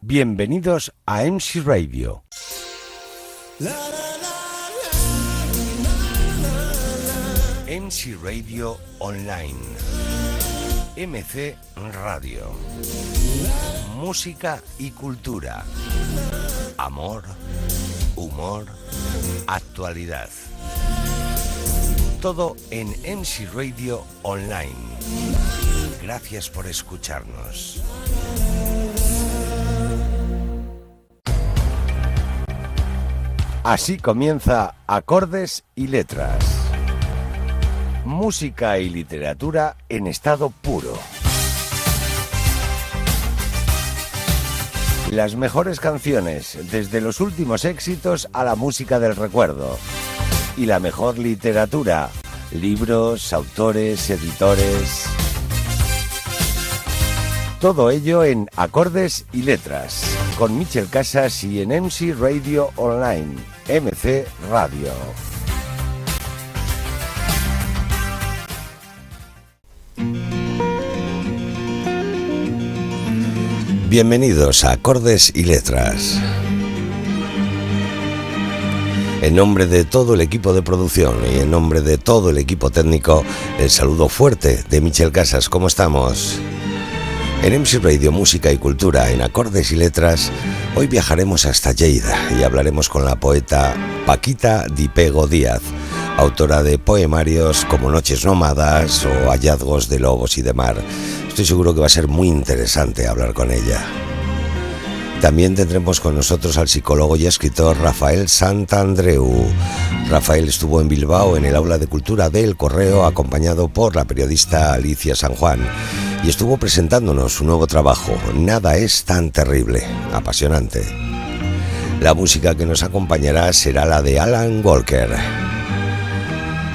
Bienvenidos a MC Radio. MC Radio Online. MC Radio. Música y cultura. Amor, humor, actualidad. Todo en MC Radio Online. Gracias por escucharnos. Así comienza Acordes y Letras. Música y literatura en estado puro. Las mejores canciones, desde los últimos éxitos a la música del recuerdo. Y la mejor literatura, libros, autores, editores. Todo ello en Acordes y Letras, con Michel Casas y en MC Radio Online, MC Radio. Bienvenidos a Acordes y Letras. En nombre de todo el equipo de producción y en nombre de todo el equipo técnico, el saludo fuerte de Michel Casas. ¿Cómo estamos? En MC Radio Música y Cultura, en Acordes y Letras, hoy viajaremos hasta Lleida y hablaremos con la poeta Paquita Di Pego Díaz, autora de poemarios como Noches Nómadas o Hallazgos de Lobos y de Mar. Estoy seguro que va a ser muy interesante hablar con ella. También tendremos con nosotros al psicólogo y escritor Rafael Santandreu. Rafael estuvo en Bilbao en el Aula de Cultura del Correo, acompañado por la periodista Alicia San Juan, y estuvo presentándonos su nuevo trabajo, Nada es tan terrible, apasionante. La música que nos acompañará será la de Alan Walker.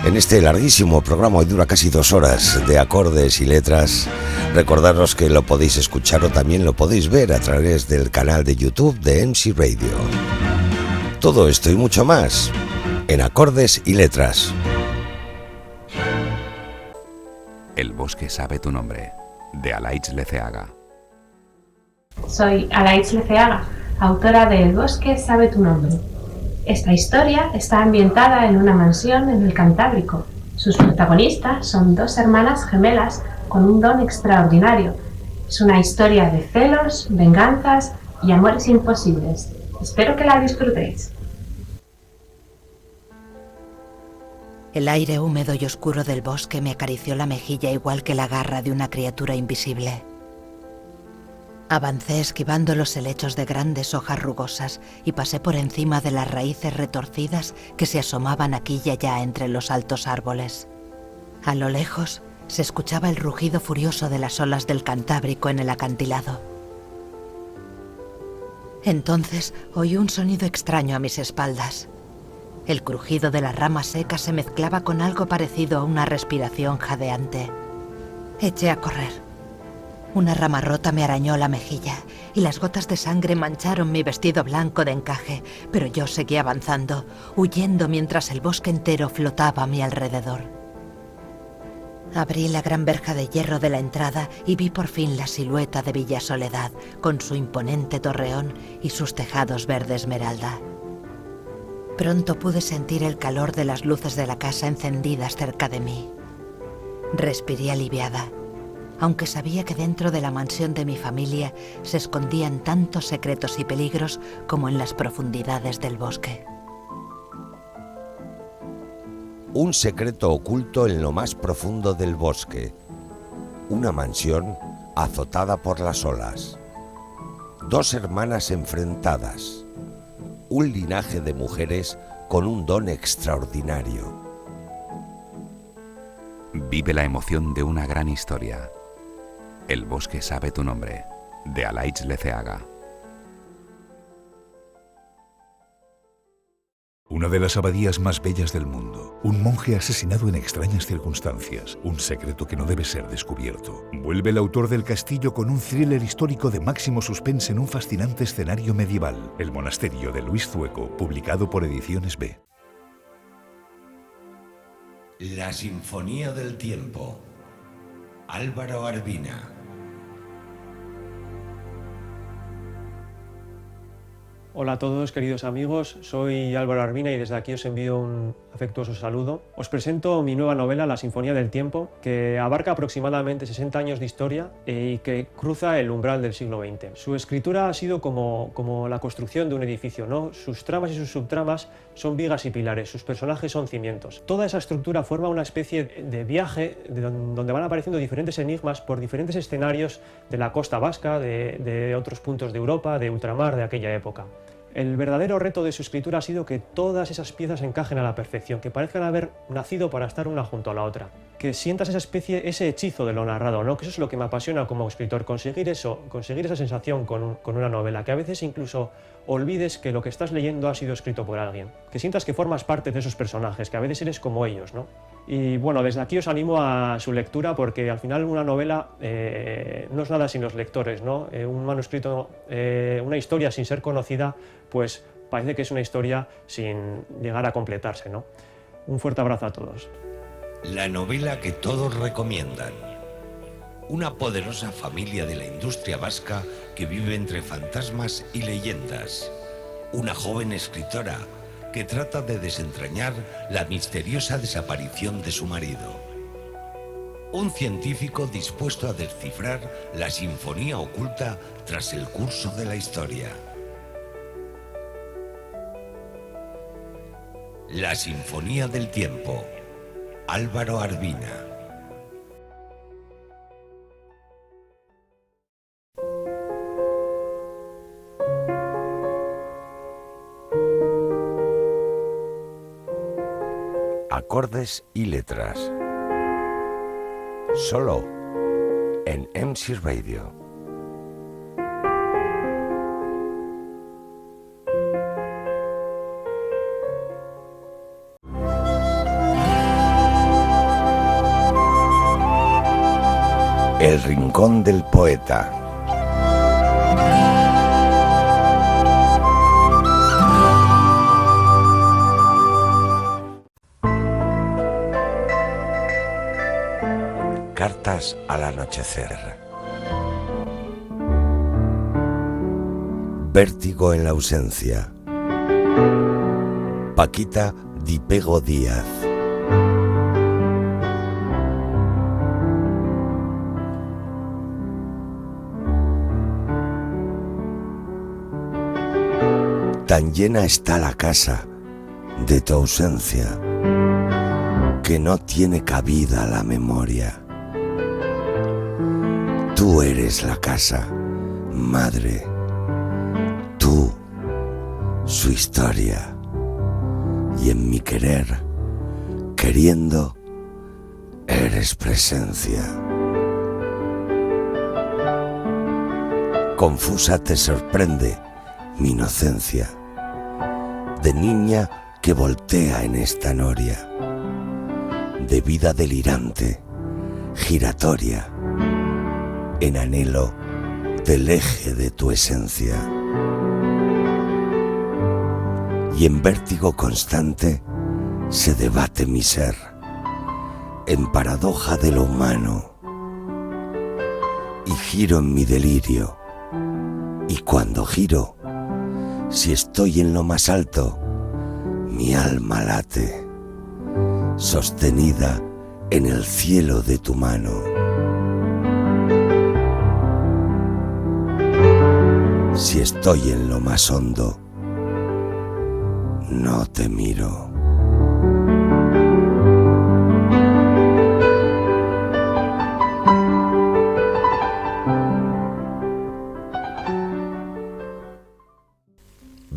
En este larguísimo programa, hoy dura casi 2 horas, de Acordes y Letras, recordaros que lo podéis escuchar o también lo podéis ver a través del canal de YouTube de MC Radio. Todo esto y mucho más en Acordes y Letras. El bosque sabe tu nombre, de Alaitz Leceaga. Soy Alaitz Leceaga, autora de El bosque sabe tu nombre. Esta historia está ambientada en una mansión en el Cantábrico. Sus protagonistas son 2 hermanas gemelas con un don extraordinario. Es una historia de celos, venganzas y amores imposibles. Espero que la disfrutéis. El aire húmedo y oscuro del bosque me acarició la mejilla igual que la garra de una criatura invisible. Avancé esquivando los helechos de grandes hojas rugosas y pasé por encima de las raíces retorcidas que se asomaban aquí y allá entre los altos árboles. A lo lejos se escuchaba el rugido furioso de las olas del Cantábrico en el acantilado. Entonces oí un sonido extraño a mis espaldas. El crujido de las ramas secas se mezclaba con algo parecido a una respiración jadeante. Eché a correr. Una rama rota me arañó la mejilla y las gotas de sangre mancharon mi vestido blanco de encaje, pero yo seguí avanzando, huyendo mientras el bosque entero flotaba a mi alrededor. Abrí la gran verja de hierro de la entrada y vi por fin la silueta de Villa Soledad, con su imponente torreón y sus tejados verde esmeralda. Pronto pude sentir el calor de las luces de la casa encendidas cerca de mí. Respiré aliviada, aunque sabía que dentro de la mansión de mi familia se escondían tantos secretos y peligros como en las profundidades del bosque. Un secreto oculto en lo más profundo del bosque. Una mansión azotada por las olas. 2 hermanas enfrentadas. Un linaje de mujeres con un don extraordinario. Vive la emoción de una gran historia. El bosque sabe tu nombre, de Alaitz Leceaga. Una de las abadías más bellas del mundo. Un monje asesinado en extrañas circunstancias. Un secreto que no debe ser descubierto. Vuelve el autor del castillo con un thriller histórico de máximo suspense en un fascinante escenario medieval. El monasterio de Luis Zueco, publicado por Ediciones B. La Sinfonía del Tiempo. Álvaro Arbina. Hola a todos, queridos amigos, soy Álvaro Arbina y desde aquí os envío un afectuoso saludo. Os presento mi nueva novela, La Sinfonía del Tiempo, que abarca aproximadamente 60 años de historia y que cruza el umbral del siglo XX. Su escritura ha sido como la construcción de un edificio, ¿no? Sus tramas y sus subtramas son vigas y pilares, sus personajes son cimientos. Toda esa estructura forma una especie de viaje donde van apareciendo diferentes enigmas por diferentes escenarios de la costa vasca, de otros puntos de Europa, de ultramar de aquella época. El verdadero reto de su escritura ha sido que todas esas piezas encajen a la perfección, que parezcan haber nacido para estar una junto a la otra. Que sientas ese hechizo de lo narrado, ¿no? Que eso es lo que me apasiona como escritor, conseguir esa sensación con una novela, que a veces incluso olvides que lo que estás leyendo ha sido escrito por alguien. Que sientas que formas parte de esos personajes, que a veces eres como ellos, ¿no? Y bueno, desde aquí os animo a su lectura porque al final una novela no es nada sin los lectores, ¿no? Un manuscrito, una historia sin ser conocida, pues parece que es una historia sin llegar a completarse, ¿no? Un fuerte abrazo a todos. La novela que todos recomiendan. Una poderosa familia de la industria vasca que vive entre fantasmas y leyendas. Una joven escritora que trata de desentrañar la misteriosa desaparición de su marido. Un científico dispuesto a descifrar la sinfonía oculta tras el curso de la historia. La Sinfonía del Tiempo. Álvaro Arbina. Acordes y letras. Solo en MC Radio. El Rincón del Poeta. Cartas al anochecer. Vértigo en la ausencia. Paquita Di Pego Díaz. Tan llena está la casa de tu ausencia que no tiene cabida la memoria. Tú eres la casa, madre, tú, su historia, y en mi querer, queriendo, eres presencia. Confusa te sorprende mi inocencia, de niña que voltea en esta noria, de vida delirante, giratoria, en anhelo del eje de tu esencia. Y en vértigo constante se debate mi ser, en paradoja de lo humano, y giro en mi delirio, y cuando giro, si estoy en lo más alto, mi alma late, sostenida en el cielo de tu mano. Si estoy en lo más hondo, no te miro.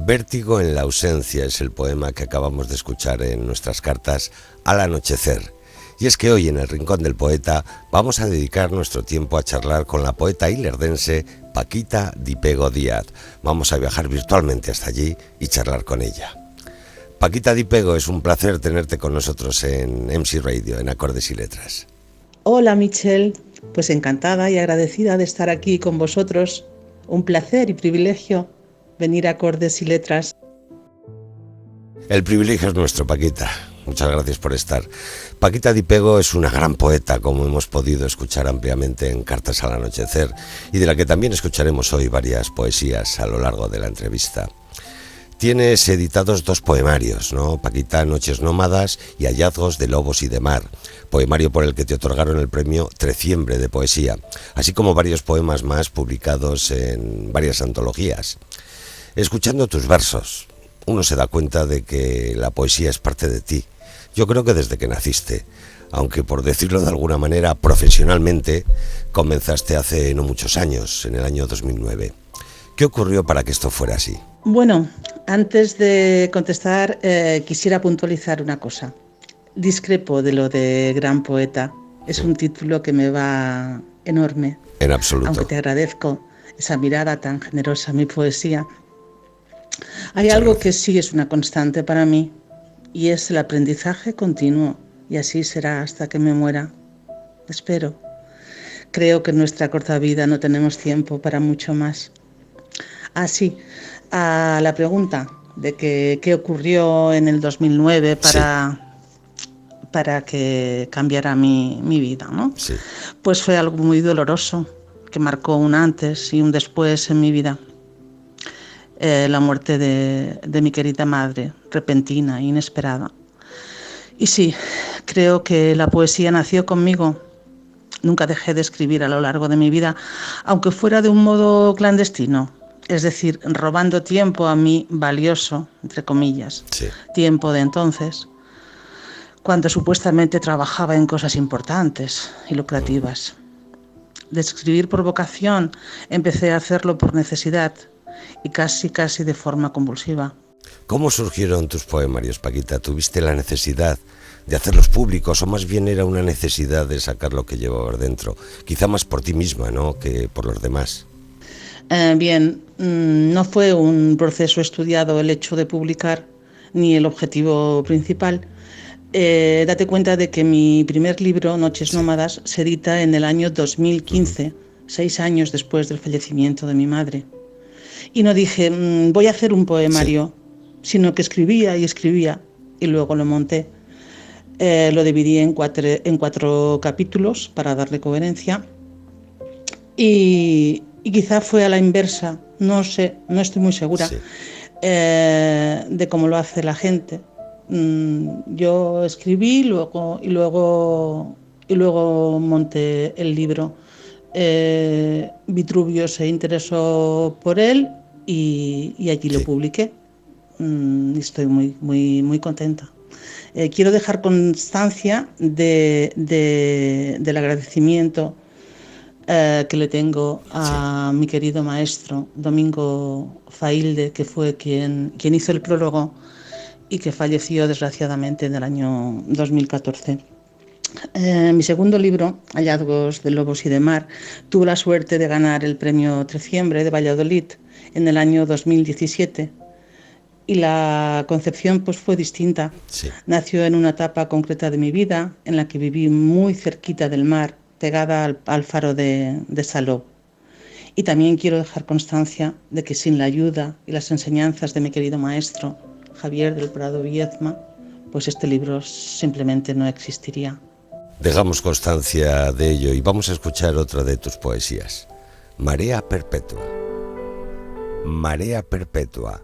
Vértigo en la ausencia es el poema que acabamos de escuchar en nuestras cartas al anochecer. Y es que hoy en el Rincón del Poeta vamos a dedicar nuestro tiempo a charlar con la poeta ilerdense Paquita Di Pego Díaz. Vamos a viajar virtualmente hasta allí y charlar con ella. Paquita Di Pego, es un placer tenerte con nosotros en MC Radio, en Acordes y Letras. Hola Michelle, pues encantada y agradecida de estar aquí con vosotros. Un placer y privilegio venir a Acordes y Letras. El privilegio es nuestro, Paquita. Muchas gracias por estar. Paquita Di Pego es una gran poeta, como hemos podido escuchar ampliamente en Cartas al Anochecer, y de la que también escucharemos hoy varias poesías a lo largo de la entrevista. Tienes editados 2 poemarios, ¿no? Paquita, Noches Nómadas y Hallazgos de Lobos y de Mar, poemario por el que te otorgaron el premio Treciembre de Poesía, así como varios poemas más publicados en varias antologías. Escuchando tus versos, uno se da cuenta de que la poesía es parte de ti. Yo creo que desde que naciste, aunque por decirlo de alguna manera profesionalmente, comenzaste hace no muchos años, en el año 2009. ¿Qué ocurrió para que esto fuera así? Bueno, antes de contestar, quisiera puntualizar una cosa. Discrepo de lo de gran poeta. Es un título que me va enorme. En absoluto. Aunque te agradezco esa mirada tan generosa a mi poesía. Hay algo que sí es una constante para mí, y es el aprendizaje continuo, y así será hasta que me muera. Espero. Creo que en nuestra corta vida no tenemos tiempo para mucho más. Sí, a la pregunta de qué ocurrió en el 2009 para que cambiara mi vida, ¿no? Sí. Pues fue algo muy doloroso, que marcó un antes y un después en mi vida. La muerte de mi querida madre, repentina e inesperada. Y sí, creo que la poesía nació conmigo. Nunca dejé de escribir a lo largo de mi vida, aunque fuera de un modo clandestino. Es decir, robando tiempo a mí valioso, entre comillas, Sí. Tiempo de entonces, cuando supuestamente trabajaba en cosas importantes y lucrativas. De escribir por vocación, empecé a hacerlo por necesidad y casi de forma convulsiva. ¿Cómo surgieron tus poemarios, Paquita? ¿Tuviste la necesidad de hacerlos públicos o más bien era una necesidad de sacar lo que llevabas dentro? Quizá más por ti misma, ¿no?, que por los demás. Bien, no fue un proceso estudiado el hecho de publicar, ni el objetivo principal. Date cuenta de que mi primer libro, Noches Nómadas, se edita en el año 2015, 6 años después del fallecimiento de mi madre. Y no dije, voy a hacer un poemario, sino que escribía y luego lo monté. Lo dividí en 4 capítulos para darle coherencia. Y quizá fue a la inversa, no sé, no estoy muy segura de cómo lo hace la gente. Yo escribí y luego monté el libro. Vitruvio se interesó por él y allí lo publiqué. Estoy muy contenta. Quiero dejar constancia del agradecimiento que le tengo a mi querido maestro Domingo Failde, que fue quien hizo el prólogo y que falleció desgraciadamente en el año 2014. Mi segundo libro, Hallazgos de Lobos y de Mar, tuvo la suerte de ganar el premio Treciembre de Valladolid en el año 2017 y la concepción pues fue distinta. Nació en una etapa concreta de mi vida en la que viví muy cerquita del mar, pegada al faro de Salou. Y también quiero dejar constancia de que sin la ayuda y las enseñanzas de mi querido maestro Javier del Prado Viedma, pues este libro simplemente no existiría. Dejamos constancia de ello y vamos a escuchar otra de tus poesías. Marea Perpetua. Marea Perpetua.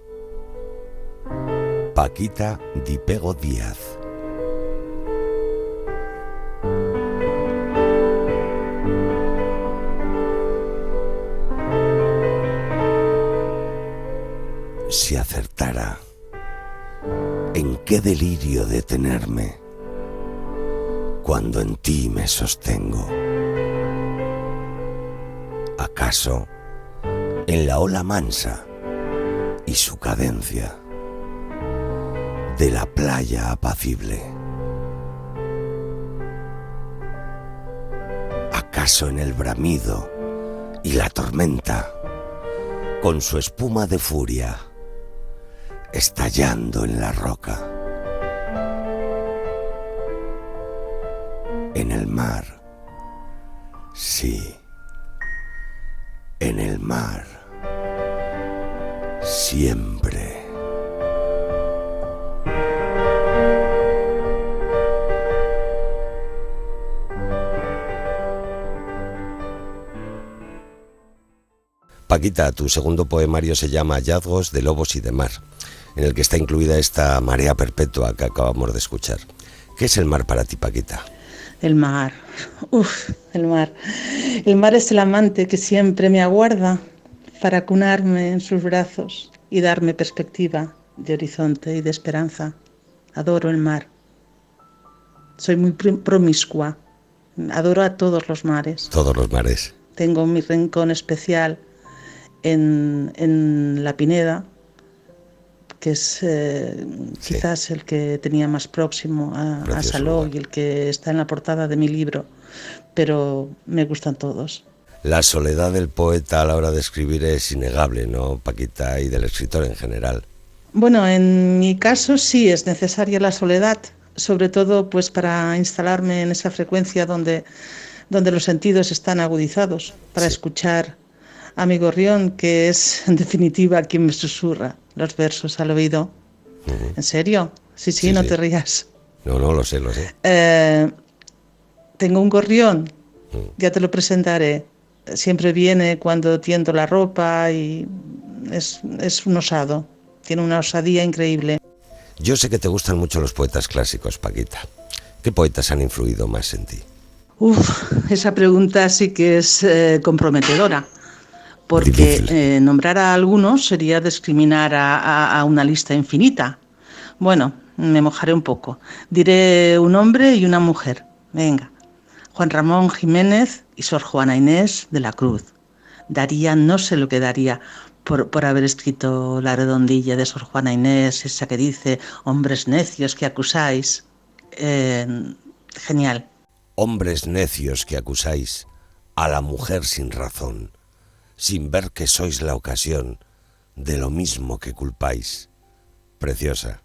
Paquita Di Pego Díaz. Si acertara, ¿en qué delirio detenerme cuando en ti me sostengo? ¿Acaso en la ola mansa y su cadencia de la playa apacible? ¿Acaso en el bramido y la tormenta con su espuma de furia estallando en la roca? En el mar, sí, en el mar, siempre. Paquita, tu segundo poemario se llama Hallazgos de Lobos y de Mar. en el que está incluida esta marea perpetua que acabamos de escuchar. ¿Qué es el mar para ti, Paquita? El mar, el mar. El mar es el amante que siempre me aguarda para acunarme en sus brazos y darme perspectiva de horizonte y de esperanza. Adoro el mar. Soy muy promiscua. Adoro a todos los mares. Todos los mares. Tengo mi rincón especial en La Pineda, que es quizás el que tenía más próximo a Saló y el que está en la portada de mi libro, pero me gustan todos. La soledad del poeta a la hora de escribir es innegable, ¿no, Paquita? Y del escritor en general. Bueno, en mi caso sí es necesaria la soledad, sobre todo pues para instalarme en esa frecuencia donde los sentidos están agudizados, para escuchar a mi gorrión, que es en definitiva quien me susurra los versos al oído. ¿En serio? Sí, no te rías. No, lo sé. Tengo un gorrión, ya te lo presentaré. Siempre viene cuando tiendo la ropa y es un osado. Tiene una osadía increíble. Yo sé que te gustan mucho los poetas clásicos, Paquita. ¿Qué poetas han influido más en ti? Esa pregunta sí que es comprometedora. Porque nombrar a algunos sería discriminar a una lista infinita. Bueno, me mojaré un poco. Diré un hombre y una mujer. Venga. Juan Ramón Jiménez y Sor Juana Inés de la Cruz. Daría, no sé lo que daría por haber escrito La redondilla de Sor Juana Inés, esa que dice, hombres necios que acusáis. Genial. Hombres necios que acusáis a la mujer sin razón, sin ver que sois la ocasión de lo mismo que culpáis. Preciosa.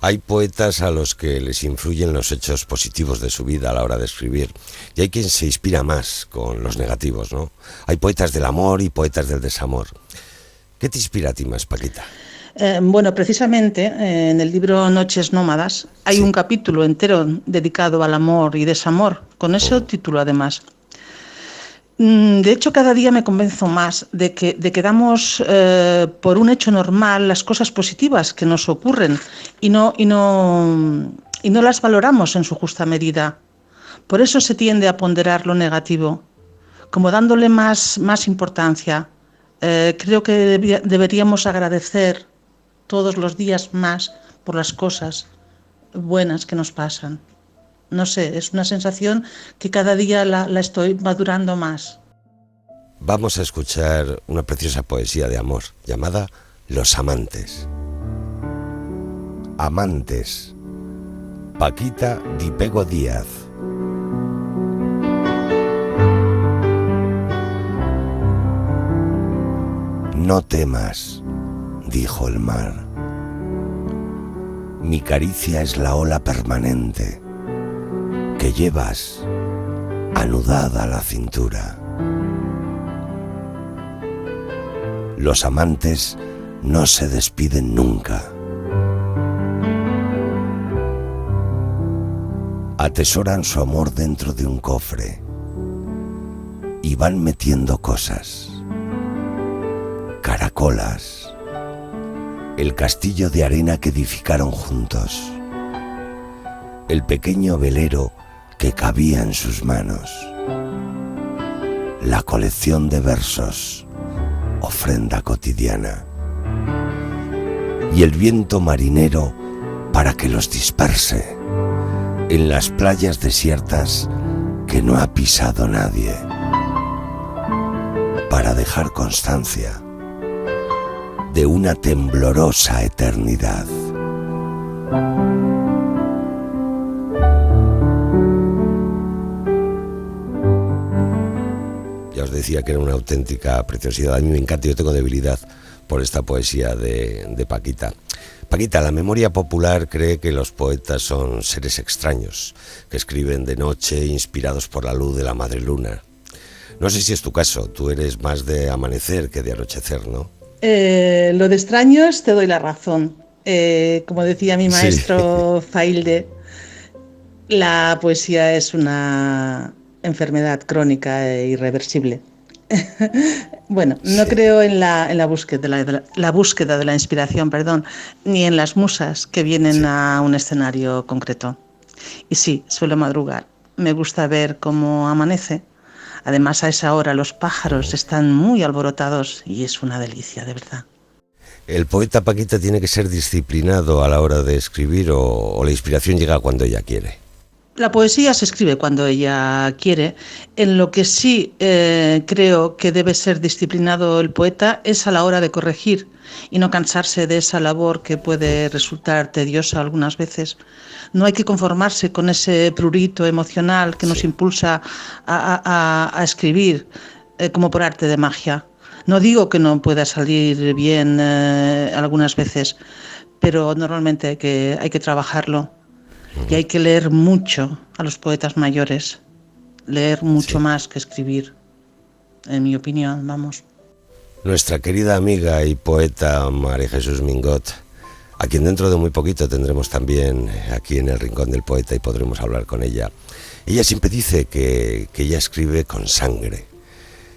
Hay poetas a los que les influyen los hechos positivos de su vida a la hora de escribir, y hay quien se inspira más con los negativos, ¿no? Hay poetas del amor y poetas del desamor. ¿Qué te inspira a ti más, Paquita? Bueno, precisamente en el libro Noches Nómadas hay un capítulo entero dedicado al amor y desamor, con ese título además. De hecho, cada día me convenzo más de que damos por un hecho normal las cosas positivas que nos ocurren y no las valoramos en su justa medida. Por eso se tiende a ponderar lo negativo, como dándole más importancia. Creo que deberíamos agradecer todos los días más por las cosas buenas que nos pasan. No sé, es una sensación que cada día la estoy madurando más. Vamos a escuchar una preciosa poesía de amor llamada Los amantes. Amantes. Paquita Di Pego Díaz. No temas, dijo el mar. Mi caricia es la ola permanente que llevas anudada a la cintura. Los amantes no se despiden nunca. Atesoran su amor dentro de un cofre y van metiendo cosas. Caracolas, el castillo de arena que edificaron juntos, el pequeño velero que cabía en sus manos, la colección de versos, ofrenda cotidiana, y el viento marinero para que los disperse en las playas desiertas que no ha pisado nadie, para dejar constancia de una temblorosa eternidad. Ya os decía que era una auténtica preciosidad. A mí me encanta, yo tengo debilidad por esta poesía de Paquita. Paquita, la memoria popular cree que los poetas son seres extraños, que escriben de noche inspirados por la luz de la madre luna. No sé si es tu caso, tú eres más de amanecer que de anochecer, ¿no? Lo de extraños te doy la razón. Como decía mi maestro Failde, la poesía es una enfermedad crónica e irreversible. Bueno, no Sí. creo en la búsqueda de la inspiración, perdón, ni en las musas que vienen Sí. a un escenario concreto. Y sí, suelo madrugar. Me gusta ver cómo amanece. Además, a esa hora los pájaros están muy alborotados y es una delicia, de verdad. ¿El poeta, Paquita, tiene que ser disciplinado a la hora de escribir o la inspiración llega cuando ella quiere? La poesía se escribe cuando ella quiere. En lo que sí creo que debe ser disciplinado el poeta es a la hora de corregir y no cansarse de esa labor que puede resultar tediosa algunas veces. No hay que conformarse con ese prurito emocional que nos Sí. impulsa a escribir como por arte de magia. No digo que no pueda salir bien algunas veces, pero normalmente hay que trabajarlo. Y hay que leer mucho a los poetas mayores, leer mucho Sí. más que escribir, en mi opinión, vamos. Nuestra querida amiga y poeta María Jesús Mingot, a quien dentro de muy poquito tendremos también aquí en el Rincón del Poeta y podremos hablar con ella. Ella siempre dice que ella escribe con sangre.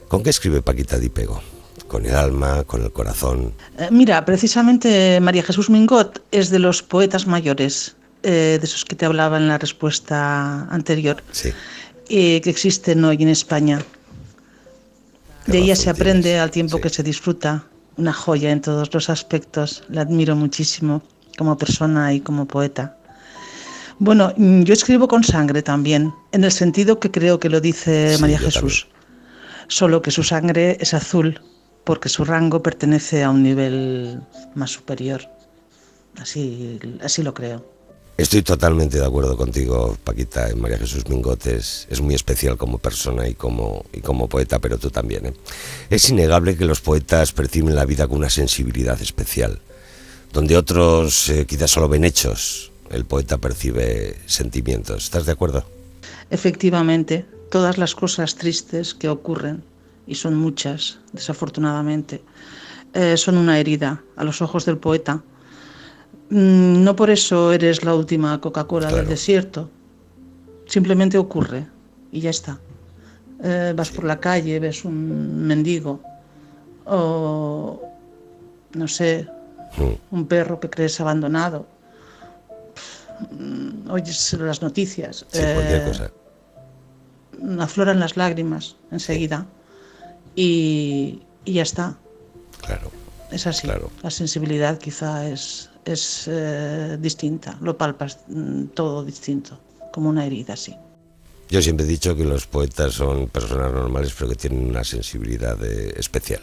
¿Con qué escribe Paquita Di Pego? ¿Con el alma, con el corazón? Mira, precisamente María Jesús Mingot es de los poetas mayores, de esos que te hablaba en la respuesta anterior, Sí, que existen hoy en España. qué De ella se razón aprende tienes. al tiempo Sí. que se disfruta, una joya en todos los aspectos. La admiro muchísimo como persona y como poeta. Bueno, yo escribo con sangre también, en el sentido que creo que lo dice Sí, María yo también. Jesús, solo que su sangre es azul, porque su rango pertenece a un nivel más superior. Así lo creo. Estoy totalmente de acuerdo contigo, Paquita. María Jesús Mingot es muy especial como persona y como poeta, pero tú también, ¿eh? Es innegable que los poetas perciben la vida con una sensibilidad especial. Donde otros quizás solo ven hechos, el poeta percibe sentimientos. ¿Estás de acuerdo? Efectivamente, todas las cosas tristes que ocurren, y son muchas, desafortunadamente, son una herida a los ojos del poeta. No por eso eres la última Coca-Cola del Claro, desierto, simplemente ocurre y ya está. Vas sí. por la calle, ves un mendigo o, no sé, Mm, un perro que crees abandonado, oyes las noticias, sí, cualquier cosa. afloran las lágrimas Sí, enseguida y ya está. claro, Es así. claro. La sensibilidad quizá es distinta, lo palpas todo distinto, como una herida, sí. Yo siempre he dicho que los poetas son personas normales, pero que tienen una sensibilidad especial.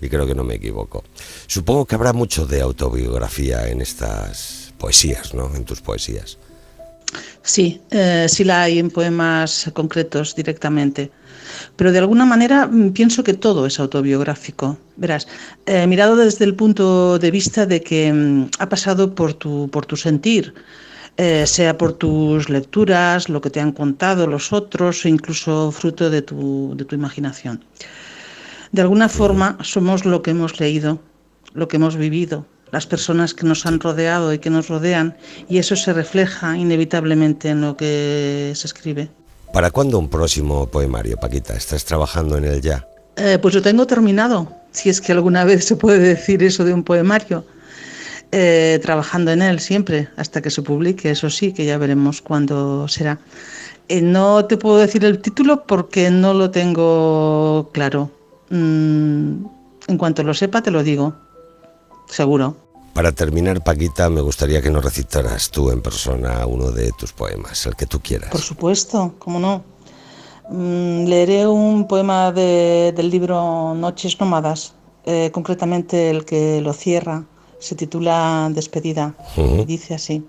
Y creo que no me equivoco. Supongo que habrá mucho de autobiografía en estas poesías, ¿no? En tus poesías. Sí, sí la hay en poemas concretos directamente, pero de alguna manera pienso que todo es autobiográfico. Verás, mirado desde el punto de vista de que ha pasado por tu sentir, Claro. sea por tus lecturas, lo que te han contado los otros, o incluso fruto de tu imaginación. De alguna Ujú. forma somos lo que hemos leído, lo que hemos vivido, las personas que nos han Sí. rodeado y que nos rodean, y eso se refleja inevitablemente en lo que se escribe. ¿Para cuándo un próximo poemario, Paquita? ¿Estás trabajando en él ya? Pues lo tengo terminado, si es que alguna vez se puede decir eso de un poemario, trabajando en él siempre, hasta que se publique, eso sí, que ya veremos cuándo será. No te puedo decir el título porque no lo tengo claro. En cuanto lo sepa, te lo digo, seguro. Para terminar, Paquita, me gustaría que nos recitaras tú en persona uno de tus poemas, el que tú Por quieras. supuesto, cómo no. Leeré un poema del libro Noches Nómadas, concretamente el que lo cierra. Se titula Despedida y Ujú. dice así.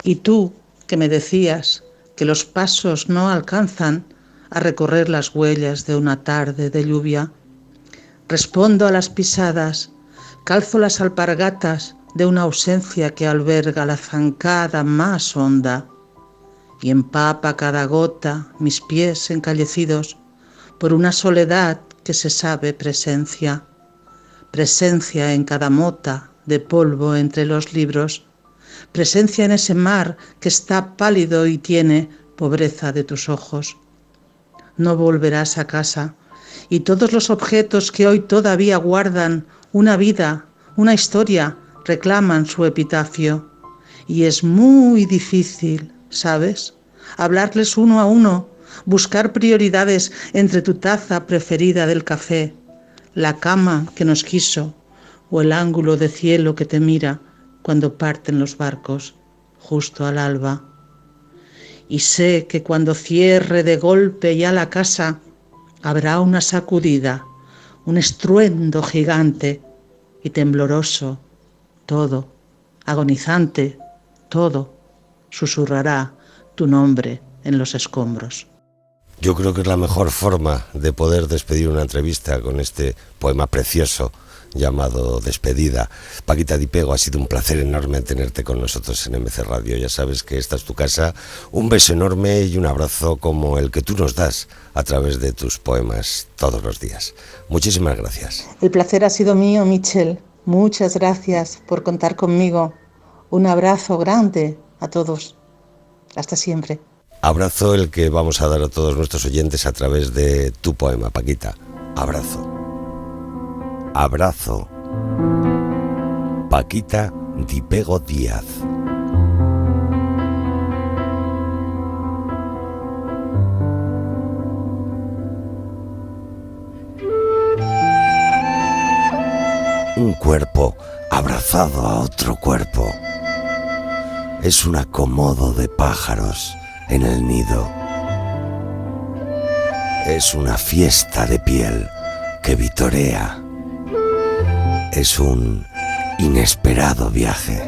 Y tú, que me decías que los pasos no alcanzan a recorrer las huellas de una tarde de lluvia, respondo a las pisadas, calzo las alpargatas de una ausencia que alberga la zancada más honda y empapa cada gota mis pies encallecidos por una soledad que se sabe presencia, presencia en cada mota de polvo entre los libros, presencia en ese mar que está pálido y tiene pobreza de tus ojos. no volverás a casa, y todos los objetos que hoy todavía guardan una vida, una historia, reclaman su epitafio. Y es muy difícil, ¿sabes? Hablarles uno a uno, buscar prioridades entre tu taza preferida del café, la cama que nos quiso o el ángulo de cielo que te mira cuando parten los barcos, justo al alba. Y sé que cuando cierre de golpe ya la casa, habrá una sacudida, un estruendo gigante y tembloroso, todo, agonizante, todo, susurrará tu nombre en los escombros. Yo creo que es la mejor forma de poder despedir una entrevista con este poema precioso llamado Despedida. Paquita Di Pego, ha sido un placer enorme tenerte con nosotros en MC Radio. Ya sabes que esta es tu casa. Un beso enorme y un abrazo como el que tú nos das a través de tus poemas todos los días. Muchísimas gracias. El placer ha sido mío, Michel. Muchas gracias por contar conmigo. Un abrazo grande a todos. Hasta siempre. Abrazo el que vamos a dar a todos nuestros oyentes a través de tu poema, Paquita. Abrazo. Abrazo. Paquita Di Pego Díaz. Un cuerpo abrazado a otro cuerpo. Es un acomodo de pájaros en el nido. Es una fiesta de piel que vitorea. Es un inesperado viaje.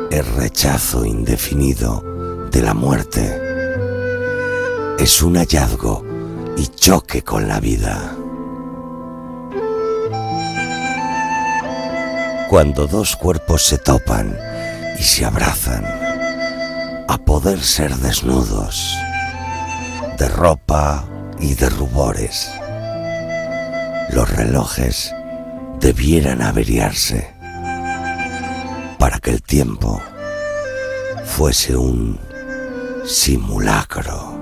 El rechazo indefinido de la muerte. Es un hallazgo y choque con la vida. Cuando dos cuerpos se topan y se abrazan, a poder ser desnudos, de ropa y de rubores, los relojes debieran averiarse para que el tiempo fuese un simulacro.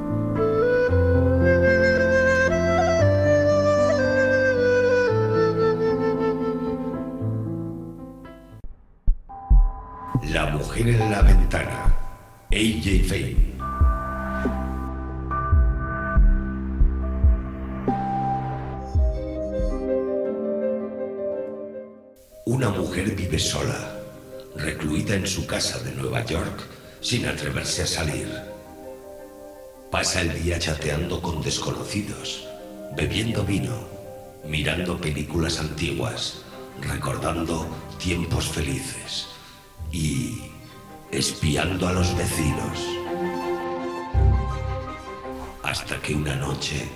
La mujer en la ventana, A.J. Fane. Una mujer vive sola, recluida en su casa de Nueva York, sin atreverse a salir. Pasa el día chateando con desconocidos, bebiendo vino, mirando películas antiguas, recordando tiempos felices y espiando a los vecinos. Hasta que una noche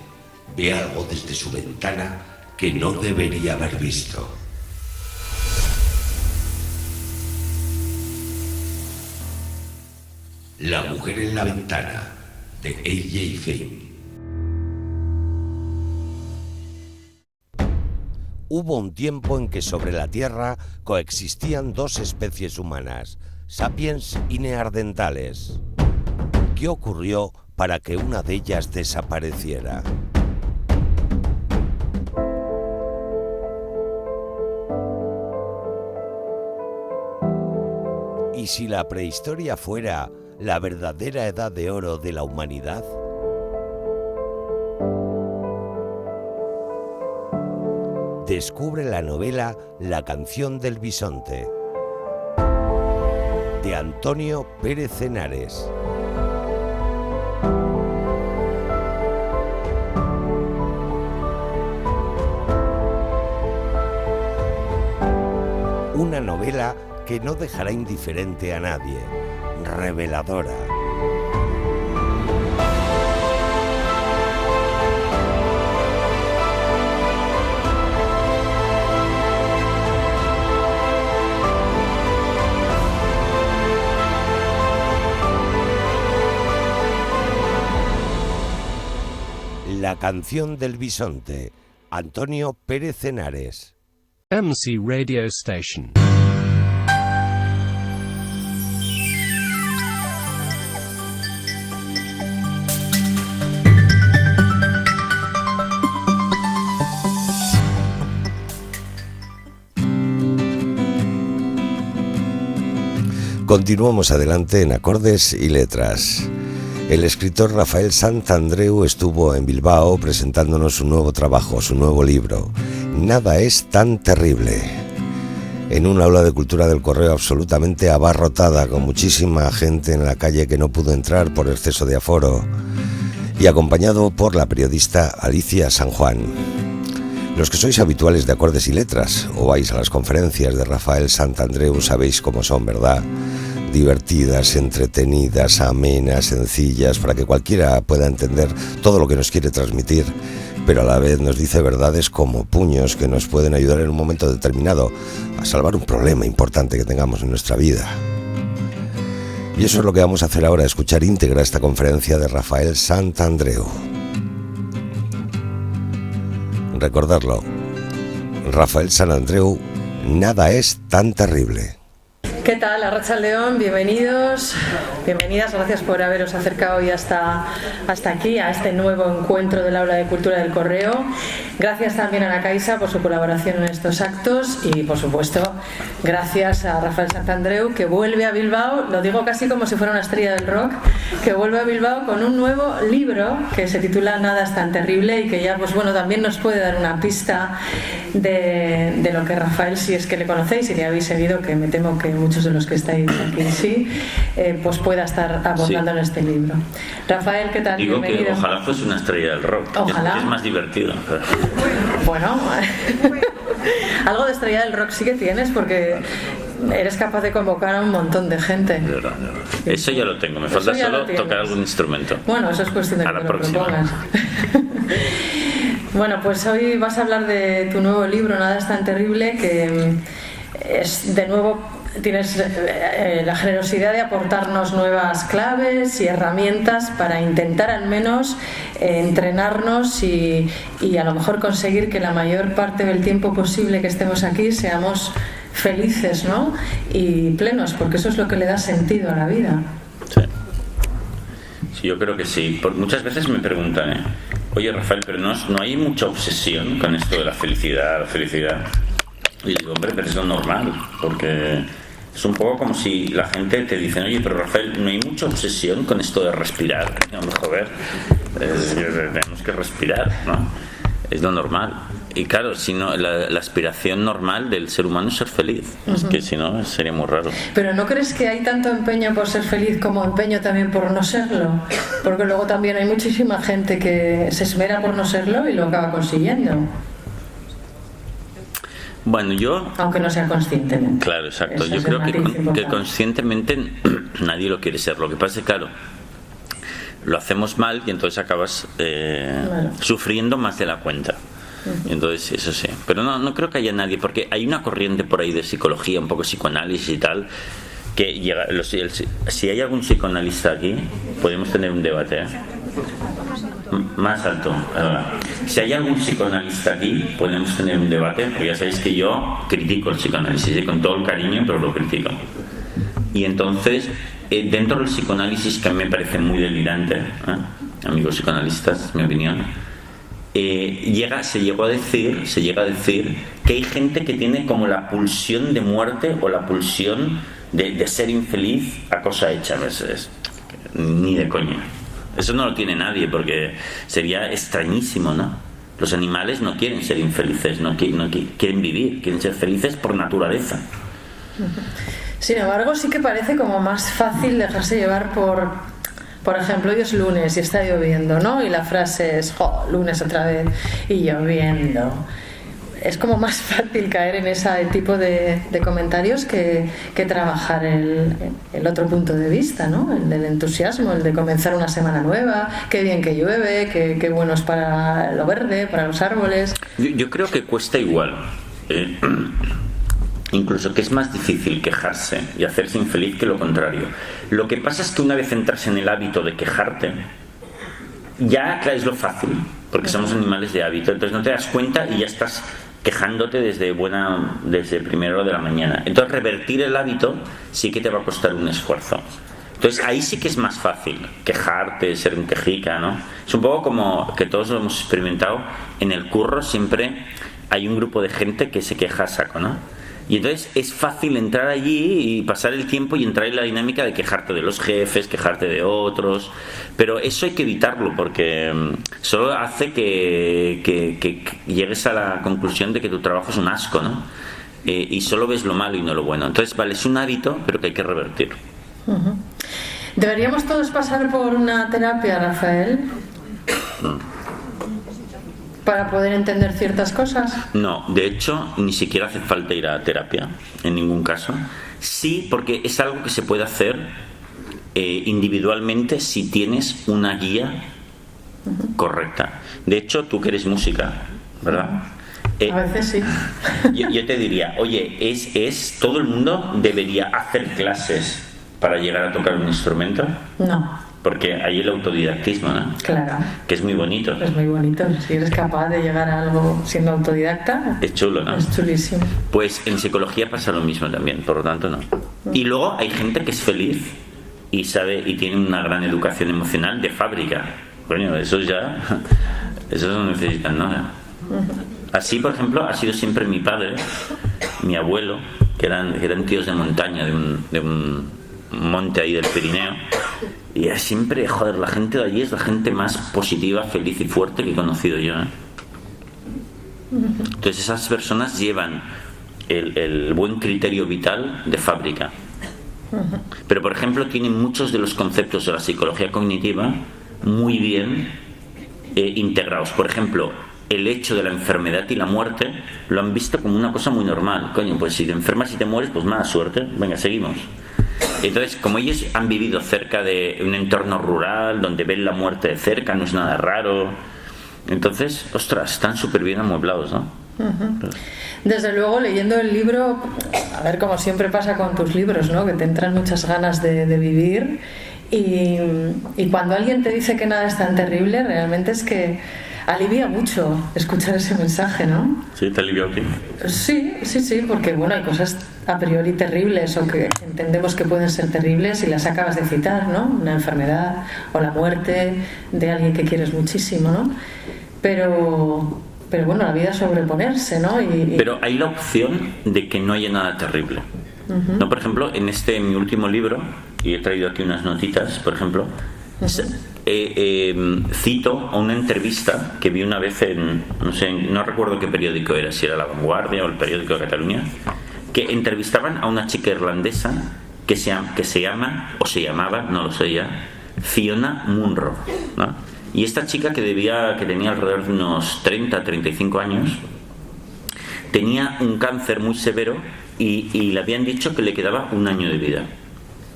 ve algo desde su ventana que no debería haber visto. La mujer en la ventana, de A.J. Fane. Hubo un tiempo en que sobre la Tierra coexistían dos especies humanas, sapiens y neandertales. ¿Qué ocurrió para que una de ellas desapareciera? ¿Y si la prehistoria fuera la verdadera edad de oro de la humanidad? Descubre la novela La canción del bisonte, de Antonio Pérez Henares. Una novela que no dejará indiferente a nadie, reveladora. La canción del bisonte, Antonio Pérez Henares. MC Radio Station. Continuamos adelante en Acordes y Letras. El escritor Rafael Santandreu estuvo en Bilbao presentándonos su nuevo trabajo, su nuevo libro, Nada es tan terrible. En un aula de cultura del Correo absolutamente abarrotada, con muchísima gente en la calle que no pudo entrar por exceso de aforo, y acompañado por la periodista Alicia San Juan. Los que sois habituales de Acordes y Letras o vais a las conferencias de Rafael Santandreu sabéis cómo son, ¿verdad? Divertidas, entretenidas, amenas, sencillas, para que cualquiera pueda entender todo lo que nos quiere transmitir, pero a la vez nos dice verdades como puños que nos pueden ayudar en un momento determinado a salvar un problema importante que tengamos en nuestra vida. Y eso es lo que vamos a hacer ahora, escuchar íntegra esta conferencia de Rafael Santandreu. Recordarlo, Rafael Santandreu, Nada es tan terrible. ¿Qué tal? Arratsaldeon, bienvenidos, bienvenidas, gracias por haberos acercado hoy hasta aquí, a este nuevo encuentro del Aula de Cultura del Correo. Gracias también a la Caixa por su colaboración en estos actos y, por supuesto, gracias a Rafael Santandreu, que vuelve a Bilbao, lo digo casi como si fuera una estrella del rock, que vuelve a Bilbao con un nuevo libro que se titula Nada es tan terrible y que ya, pues bueno, también nos puede dar una pista de lo que Rafael, si es que le conocéis y le habéis seguido, que me temo que muchos de los que estáis aquí sí, pues pueda estar abordando en este libro. Rafael, ¿qué tal? Digo bienvenido. Que ojalá fuese una estrella del rock. Ojalá. Es más divertido. Bueno, algo de estrella del rock sí que tienes, porque eres capaz de convocar a un montón de gente. De verdad. Eso ya lo tengo, me falta solo tocar algún instrumento. Bueno, eso es cuestión de que te lo propongas. Bueno, pues hoy vas a hablar de tu nuevo libro, Nada es tan terrible, que es, de nuevo, tienes la generosidad de aportarnos nuevas claves y herramientas para intentar al menos entrenarnos y a lo mejor conseguir que la mayor parte del tiempo posible que estemos aquí seamos felices, ¿no? Y plenos, porque eso es lo que le da sentido a la vida. Sí, yo creo que sí. Muchas veces me preguntan, oye Rafael, pero no hay mucha obsesión con esto de la felicidad. Y digo, hombre, pero es lo normal, porque es un poco como si la gente te dice, oye, pero Rafael, no hay mucha obsesión con esto de respirar. Vamos, joder, tenemos que respirar, ¿no? Es lo normal. Y claro, si no, la aspiración normal del ser humano es ser feliz. Es que si no, sería muy raro. Pero ¿no crees que hay tanto empeño por ser feliz como empeño también por no serlo? Porque luego también hay muchísima gente que se esmera por no serlo y lo acaba consiguiendo. Bueno, yo... Aunque no sea conscientemente. Claro, exacto. Yo creo que conscientemente nadie lo quiere ser. Lo que pasa es que, claro, lo hacemos mal y entonces acabas sufriendo más de la cuenta. Y entonces, eso sí. Pero no creo que haya nadie, porque hay una corriente por ahí de psicología, un poco psicoanálisis y tal, que llega... Si hay algún psicoanalista aquí, podemos tener un debate, más alto. Si hay algún psicoanalista aquí, podemos tener un debate, porque ya sabéis que yo critico el psicoanálisis, con todo el cariño, pero lo critico. Y entonces, dentro del psicoanálisis, que a mí me parece muy delirante, amigos psicoanalistas, es mi opinión, se llega a decir que hay gente que tiene como la pulsión de muerte o la pulsión de ser infeliz a cosa hecha. Ni de coña. Eso no lo tiene nadie, porque sería extrañísimo, ¿no? Los animales no quieren ser infelices, no quieren vivir, quieren ser felices por naturaleza. Sin embargo, sí que parece como más fácil dejarse llevar por ejemplo, hoy es lunes y está lloviendo, ¿no? Y la frase es, lunes otra vez y lloviendo. Es como más fácil caer en ese tipo de comentarios que trabajar el otro punto de vista, ¿no? El del entusiasmo, el de comenzar una semana nueva, qué bien que llueve, qué bueno es para lo verde, para los árboles. Yo creo que cuesta igual. Incluso que es más difícil quejarse y hacerse infeliz que lo contrario. Lo que pasa es que una vez entras en el hábito de quejarte, ya es lo fácil, porque somos animales de hábito, entonces no te das cuenta y ya estás quejándote desde primera hora de la mañana. Entonces revertir el hábito sí que te va a costar un esfuerzo. Entonces ahí sí que es más fácil quejarte, ser un quejica, ¿no? Es un poco como que todos lo hemos experimentado. En el curro siempre hay un grupo de gente que se queja a saco, ¿no? Y entonces es fácil entrar allí y pasar el tiempo y entrar en la dinámica de quejarte de los jefes, quejarte de otros, pero eso hay que evitarlo porque solo hace que llegues a la conclusión de que tu trabajo es un asco, ¿no? Y solo ves lo malo y no lo bueno. Entonces, vale, es un hábito, pero que hay que revertir. ¿Deberíamos todos pasar por una terapia, Rafael? ¿Para poder entender ciertas cosas? No, de hecho, ni siquiera hace falta ir a terapia, en ningún caso. Sí, porque es algo que se puede hacer individualmente si tienes una guía correcta. De hecho, tú que eres música, ¿verdad? A veces sí. Yo te diría, oye, ¿todo el mundo debería hacer clases para llegar a tocar un instrumento? No. Porque hay el autodidactismo, ¿no? Claro. Que es muy bonito. Es muy bonito. Si eres capaz de llegar a algo siendo autodidacta, es chulo, ¿no? Es chulísimo. Pues en psicología pasa lo mismo también, por lo tanto no. Y luego hay gente que es feliz y sabe y tiene una gran educación emocional de fábrica. Coño, esos no necesitan nada. Así, por ejemplo, ha sido siempre mi padre, mi abuelo, que eran tíos de montaña, de un monte ahí del Pirineo, y siempre, joder, la gente de allí es la gente más positiva, feliz y fuerte que he conocido yo, ¿eh? Entonces esas personas llevan el buen criterio vital de fábrica, pero por ejemplo tienen muchos de los conceptos de la psicología cognitiva muy bien integrados. Por ejemplo, el hecho de la enfermedad y la muerte lo han visto como una cosa muy normal. Coño, pues si te enfermas y te mueres, pues mala suerte, venga, seguimos. Entonces, como ellos han vivido cerca de un entorno rural donde ven la muerte de cerca, no es nada raro, entonces, ostras, están súper bien amueblados, ¿no? Desde luego, leyendo el libro, a ver, como siempre pasa con tus libros, ¿no? Que te entran muchas ganas de vivir, y cuando alguien te dice que nada es tan terrible, realmente es que alivia mucho escuchar ese mensaje, ¿no? ¿Sí? ¿Te alivia a ti? Sí, porque bueno, hay cosas a priori terribles o que entendemos que pueden ser terribles y las acabas de citar, ¿no? Una enfermedad o la muerte de alguien que quieres muchísimo, ¿no? Pero bueno, la vida es sobreponerse, ¿no? Pero hay la opción de que no haya nada terrible. ¿No? Por ejemplo, en mi último libro, y he traído aquí unas notitas, por ejemplo, cito a una entrevista que vi una vez no recuerdo qué periódico era, si era La Vanguardia o el Periódico de Cataluña, que entrevistaban a una chica irlandesa que se llamaba, no lo sé ya, Fiona Munro, ¿no? Y esta chica que tenía alrededor de unos 30-35 años, tenía un cáncer muy severo y le habían dicho que le quedaba 1 año de vida.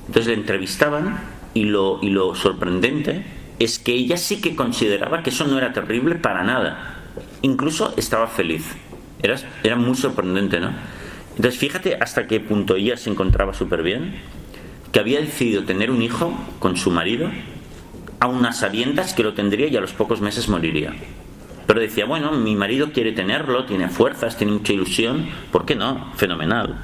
Entonces le entrevistaban y lo sorprendente es que ella sí que consideraba que eso no era terrible para nada. Incluso estaba feliz. Era muy sorprendente, ¿no? Entonces fíjate hasta qué punto ella se encontraba súper bien, que había decidido tener un hijo con su marido, a unas sabiendas que lo tendría y a los pocos meses moriría. Pero decía, bueno, mi marido quiere tenerlo, tiene fuerzas, tiene mucha ilusión, ¿por qué no? Fenomenal.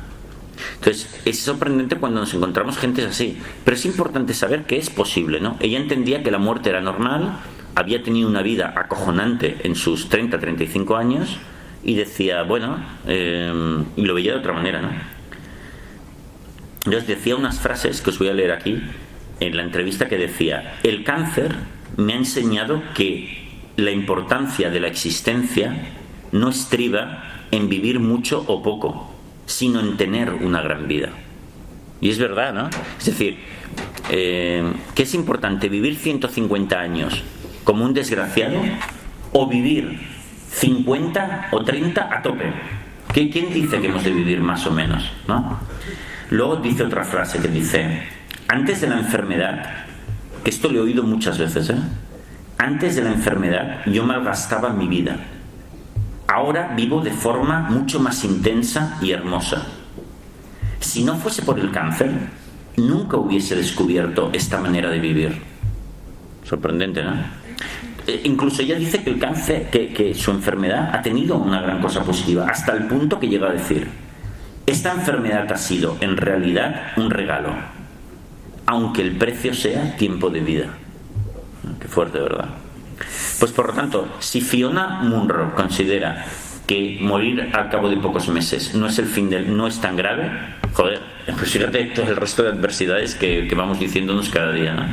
Entonces es sorprendente cuando nos encontramos gente así, pero es importante saber que es posible, ¿no? Ella entendía que la muerte era normal, había tenido una vida acojonante en sus 30-35 años y decía, bueno, y lo veía de otra manera, ¿no? Entonces decía unas frases que os voy a leer aquí en la entrevista, que decía: el cáncer me ha enseñado que la importancia de la existencia no estriba en vivir mucho o poco, sino en tener una gran vida. Y es verdad, ¿no? Es decir, ¿qué es importante? ¿Vivir 150 años como un desgraciado o vivir 50 o 30 a tope? ¿Quién dice que hemos de vivir más o menos, ¿no? Luego dice otra frase que dice: antes de la enfermedad, que esto lo he oído muchas veces, antes de la enfermedad yo malgastaba mi vida. Ahora vivo de forma mucho más intensa y hermosa. Si no fuese por el cáncer, nunca hubiese descubierto esta manera de vivir. Sorprendente, ¿no? Incluso ella dice que el cáncer, que su enfermedad ha tenido una gran cosa positiva, hasta el punto que llega a decir: esta enfermedad ha sido en realidad un regalo, aunque el precio sea tiempo de vida. Qué fuerte, ¿verdad? Pues por lo tanto, si Fiona Munro considera que morir al cabo de pocos meses no es el fin no es tan grave, joder, pues fíjate todo el resto de adversidades que vamos diciéndonos cada día, ¿no?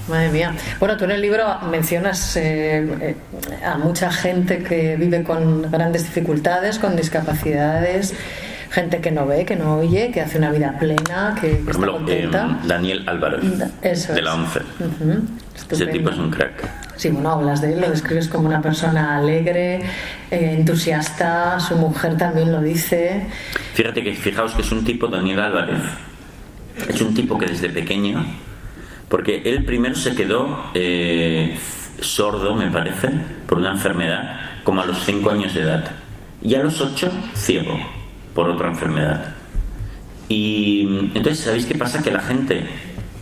Madre mía. Bueno, tú en el libro mencionas a mucha gente que vive con grandes dificultades, con discapacidades, gente que no ve, que no oye, que hace una vida plena, que por ejemplo, está contenta. Daniel Álvarez, de la ONCE. Ese tipo es un crack. Sí, bueno, hablas de él, lo describes como una persona alegre, entusiasta, su mujer también lo dice. Fijaos que es un tipo, Daniel Álvarez, es un tipo que desde pequeño, porque él primero se quedó sordo, me parece, por una enfermedad, como a los 5 años de edad, y a los 8 ciego por otra enfermedad. Y entonces, ¿sabéis qué pasa? Que la gente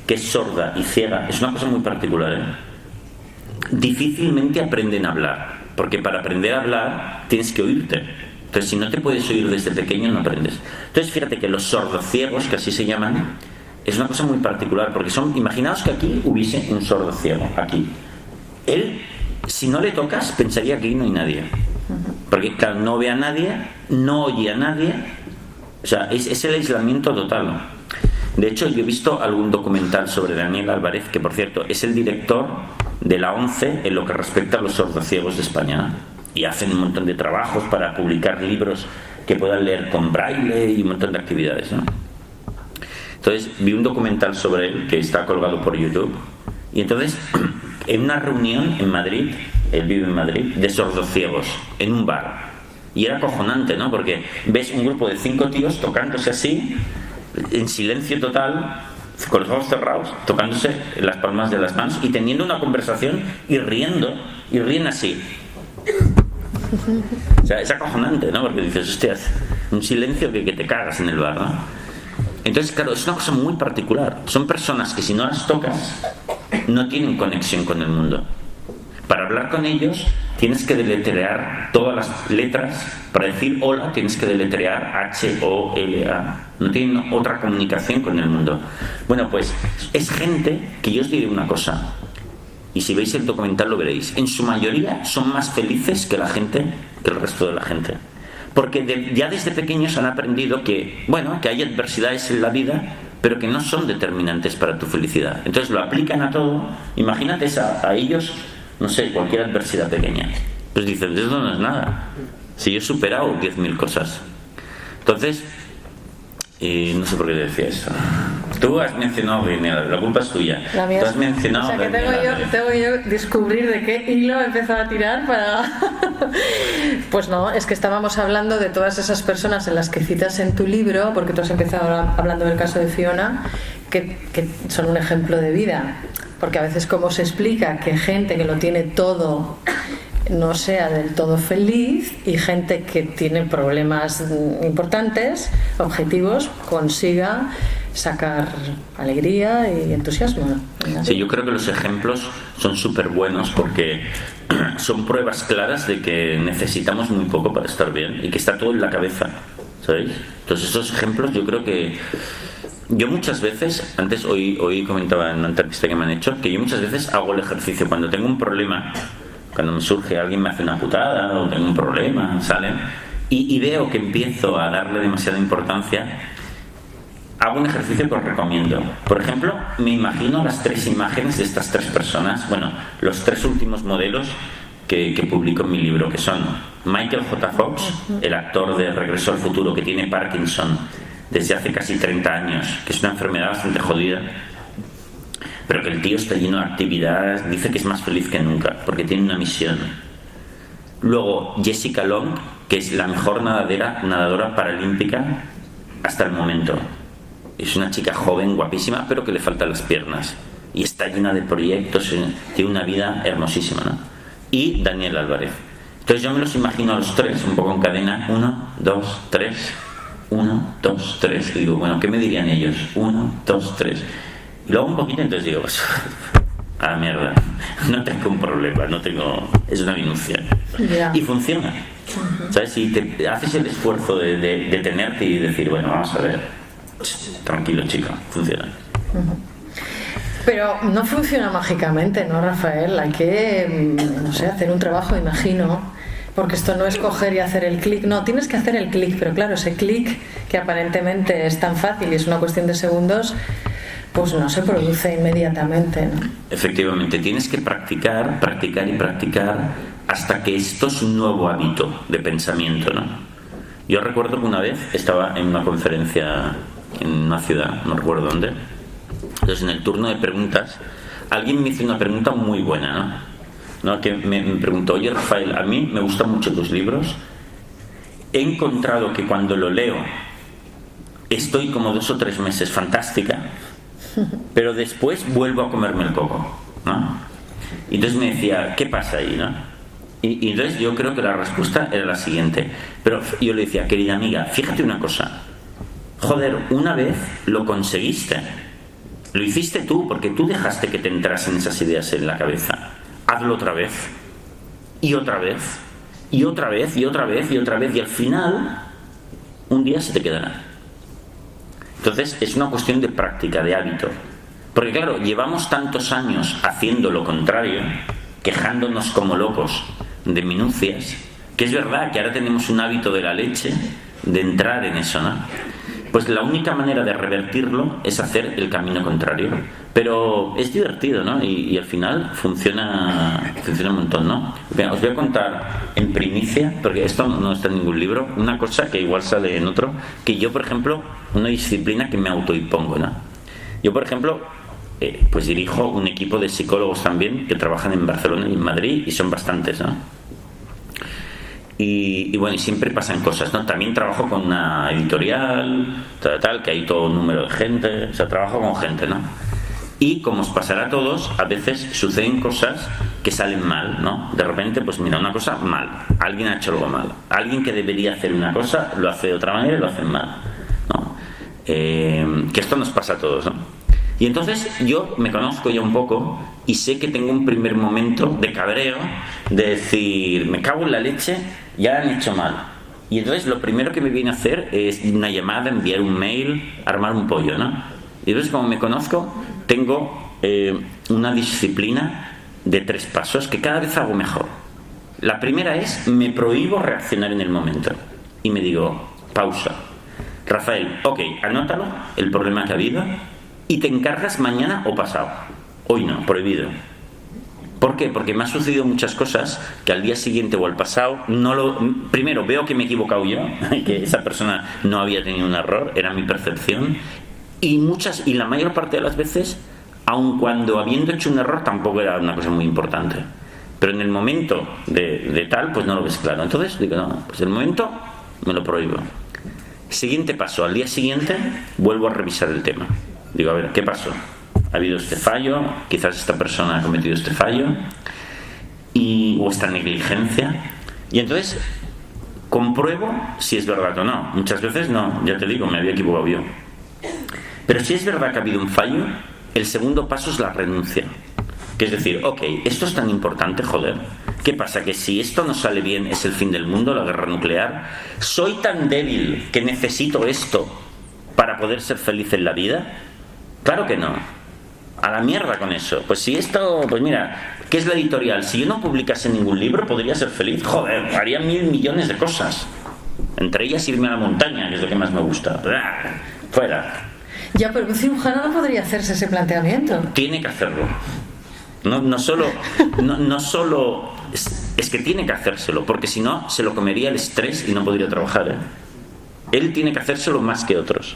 que es sorda y ciega es una cosa muy particular, ¿eh? Difícilmente aprenden a hablar, porque para aprender a hablar tienes que oírte. Entonces, si no te puedes oír desde pequeño, no aprendes. Entonces, fíjate que los sordociegos, que así se llaman, es una cosa muy particular, porque imaginaos que aquí hubiese un sordo ciego, aquí. Él, si no le tocas, pensaría que aquí no hay nadie. Porque claro, no ve a nadie, no oye a nadie, o sea, es el aislamiento total. De hecho, yo he visto algún documental sobre Daniel Álvarez, que por cierto es el director de la ONCE en lo que respecta a los sordociegos de España, y hacen un montón de trabajos para publicar libros que puedan leer con braille y un montón de actividades, ¿no? Entonces vi un documental sobre él que está colgado por YouTube, y entonces en una reunión en Madrid, él vive en Madrid, de sordociegos en un bar, y era acojonante, ¿no? Porque ves un grupo de 5 tíos tocándose así en silencio total, con los ojos cerrados, tocándose las palmas de las manos y teniendo una conversación y ríen así. O sea, es acojonante, ¿no? Porque dices, hostias, un silencio que te cagas en el bar, ¿no? Entonces, claro, es una cosa muy particular. Son personas que si no las tocas no tienen conexión con el mundo. Para hablar con ellos tienes que deletrear todas las letras. Para decir hola tienes que deletrear H-O-L-A. No tienen otra comunicación con el mundo. Bueno, pues es gente que yo os diré una cosa, y si veis el documental lo veréis. En su mayoría son más felices que el resto de la gente. Porque ya desde pequeños han aprendido que, bueno, que hay adversidades en la vida, pero que no son determinantes para tu felicidad. Entonces lo aplican a todo. Imagínate a ellos, no sé, cualquier adversidad pequeña. Pues dicen, eso no es nada. Si yo he superado 10.000 cosas. Entonces, no sé por qué te decía eso. Tú has mencionado dinero, la culpa es tuya. La mía. Tú has mencionado, o sea, que tengo yo descubrir de qué hilo he empezado a tirar para... Pues no, es que estábamos hablando de todas esas personas en las que citas en tu libro, porque tú has empezado hablando del caso de Fiona, que son un ejemplo de vida. Porque a veces, como se explica que gente que lo tiene todo no sea del todo feliz, y gente que tiene problemas importantes, objetivos, consiga sacar alegría y entusiasmo, ¿no? Sí, yo creo que los ejemplos son súper buenos porque son pruebas claras de que necesitamos muy poco para estar bien y que está todo en la cabeza, ¿sabéis? Entonces esos ejemplos yo creo que... Yo muchas veces, antes hoy comentaba en una entrevista que me han hecho, que yo muchas veces hago el ejercicio cuando tengo un problema, cuando me surge, alguien me hace una putada o tengo un problema, salen, y veo que empiezo a darle demasiada importancia, hago un ejercicio que os recomiendo. Por ejemplo, me imagino las 3 imágenes de estas 3 personas, bueno, los 3 últimos modelos que publico en mi libro, que son Michael J. Fox, el actor de Regreso al Futuro, que tiene Parkinson desde hace casi 30 años, que es una enfermedad bastante jodida, pero que el tío está lleno de actividades, dice que es más feliz que nunca, porque tiene una misión. Luego Jessica Long, que es la mejor nadadora paralímpica hasta el momento. Es una chica joven, guapísima, pero que le faltan las piernas. Y está llena de proyectos, tiene una vida hermosísima, ¿no? Y Daniel Álvarez. Entonces yo me los imagino a los 3, un poco en cadena. 1, 2, 3. 1, 2, 3. Y digo, bueno, ¿qué me dirían ellos? 1, 2, 3. Y luego un poquito, entonces digo, pues, a la mierda, no tengo un problema, es una minucia. Yeah. Y funciona. ¿Sabes? Si te haces el esfuerzo de detenerte y decir, bueno, vamos a ver, tranquilo, chico, funciona. Pero no funciona mágicamente, ¿no, Rafael? Hay que, no sé, hacer un trabajo, imagino, Porque esto no es coger y hacer el clic, no, tienes que hacer el clic, pero claro, ese clic que aparentemente es tan fácil y es una cuestión de segundos, pues no se produce inmediatamente, ¿no? Efectivamente, tienes que practicar, practicar y practicar hasta que esto es un nuevo hábito de pensamiento, ¿no? Yo recuerdo que una vez estaba en una conferencia en una ciudad, no recuerdo dónde, entonces en el turno de preguntas alguien me hizo una pregunta muy buena, ¿no? Que me preguntó: oye, Rafael, a mí me gustan mucho tus libros, he encontrado que cuando lo leo estoy como 2 o 3 meses fantástica, pero después vuelvo a comerme el coco, ¿no? Y entonces me decía: ¿qué pasa ahí, no? Y entonces yo creo que la respuesta era la siguiente, pero yo le decía: querida amiga, fíjate una cosa, joder, una vez lo conseguiste, lo hiciste tú, porque tú dejaste que te entrasen esas ideas en la cabeza. Hazlo otra vez, y otra vez, y otra vez, y otra vez, y otra vez, y al final un día se te quedará. Entonces es una cuestión de práctica, de hábito, porque claro, llevamos tantos años haciendo lo contrario, quejándonos como locos de minucias, que es verdad que ahora tenemos un hábito de la leche de entrar en eso, ¿no? Pues la única manera de revertirlo es hacer el camino contrario. Pero es divertido, ¿no? Y al final funciona un montón, ¿no? Bien, os voy a contar en primicia, porque esto no está en ningún libro, una cosa que igual sale en otro, que yo, por ejemplo, una disciplina que me autoimpongo, ¿no? Yo, por ejemplo, pues dirijo un equipo de psicólogos también que trabajan en Barcelona y en Madrid, y son bastantes, ¿no? Y bueno, y siempre pasan cosas, ¿no? También trabajo con una editorial, tal, que hay todo un número de gente, o sea, trabajo con gente, ¿no? Y como os pasará a todos, a veces suceden cosas que salen mal, ¿no? De repente, pues mira, una cosa mal, alguien ha hecho algo mal, alguien que debería hacer una cosa lo hace de otra manera y lo hace mal, ¿no? Que esto nos pasa a todos, ¿no? Y entonces yo me conozco ya un poco y sé que tengo un primer momento de cabreo, de decir, me cago en la leche, ya han hecho mal. Y entonces lo primero que me viene a hacer es una llamada, enviar un mail, armar un pollo, ¿no? Y entonces, como me conozco, tengo una disciplina de 3 pasos que cada vez hago mejor. La primera es, me prohíbo reaccionar en el momento y me digo, pausa, Rafael, ok, anótalo, el problema que ha habido, y te encargas mañana o pasado. Hoy no, prohibido. ¿Por qué? Porque me han sucedido muchas cosas que al día siguiente o al pasado primero veo que me he equivocado yo, que esa persona no había tenido un error, era mi percepción, y la mayor parte de las veces, aun cuando habiendo hecho un error, tampoco era una cosa muy importante. Pero en el momento de tal, pues no lo ves claro. Entonces digo, no, pues el momento me lo prohíbo. Siguiente paso, al día siguiente vuelvo a revisar el tema. Digo, a ver, ¿qué pasó? Ha habido este fallo, quizás esta persona ha cometido este fallo o esta negligencia, y entonces compruebo si es verdad o no. Muchas veces no, ya te digo, me había equivocado yo. Pero si es verdad que ha habido un fallo, el segundo paso es la renuncia, que es decir, ok, esto es tan importante, joder, ¿qué pasa? Que si esto no sale bien es el fin del mundo, la guerra nuclear. ¿Soy tan débil que necesito esto para poder ser feliz en la vida? Claro que no. A la mierda con eso. Pues si esto, pues mira, ¿qué es la editorial? Si yo no publicase ningún libro, ¿podría ser feliz? Joder, haría 1000 millones de cosas. Entre ellas irme a la montaña, que es lo que más me gusta. Fuera. Ya, pero un cirujano no podría hacerse ese planteamiento. Tiene que hacerlo. No solo es que tiene que hacérselo, porque si no se lo comería el estrés y no podría trabajar, ¿eh? Él tiene que hacérselo más que otros.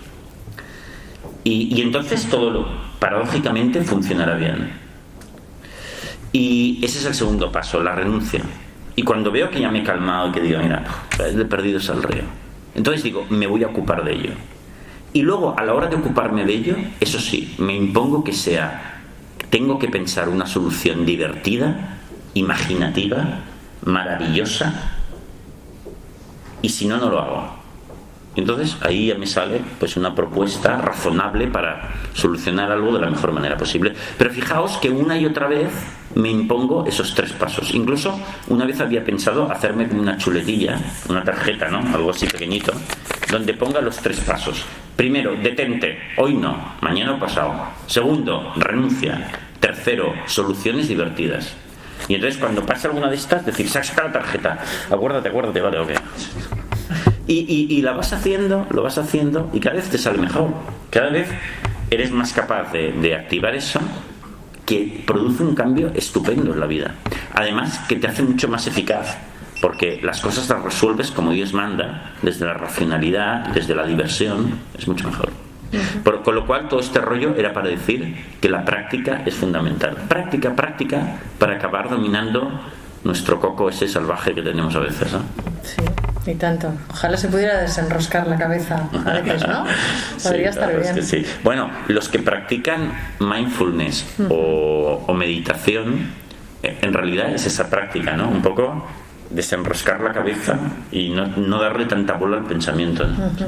Y entonces todo paradójicamente funcionará bien. Y ese es el segundo paso, la renuncia. Y cuando veo que ya me he calmado y que digo, mira, he perdido es al río, entonces digo, me voy a ocupar de ello. Y luego, a la hora de ocuparme de ello, eso sí, me impongo que tengo que pensar una solución divertida, imaginativa, maravillosa, y si no, no lo hago. Entonces ahí ya me sale pues una propuesta razonable para solucionar algo de la mejor manera posible. Pero fijaos que una y otra vez me impongo esos 3 pasos. Incluso una vez había pensado hacerme como una chuletilla, una tarjeta, ¿no? Algo así pequeñito, donde ponga los 3 pasos. Primero, detente, hoy no, mañana o pasado. Segundo, renuncia. Tercero, soluciones divertidas. Y entonces cuando pasa alguna de estas, decir, saca la tarjeta, acuérdate, vale, ok. Y la vas haciendo, lo vas haciendo, y cada vez te sale mejor. Cada vez eres más capaz de activar eso, que produce un cambio estupendo en la vida. Además, que te hace mucho más eficaz, porque las cosas las resuelves como Dios manda, desde la racionalidad, desde la diversión, es mucho mejor. Con lo cual, todo este rollo era para decir que la práctica es fundamental. Práctica, para acabar dominando nuestro coco ese salvaje que tenemos a veces, ¿no? Sí, y tanto. Ojalá se pudiera desenroscar la cabeza a veces, ¿no? Podría estar bien. Es que sí. Bueno, los que practican mindfulness o meditación, en realidad es esa práctica, ¿no? Un poco desenroscar la cabeza y no darle tanta bola al pensamiento, ¿no? Sí.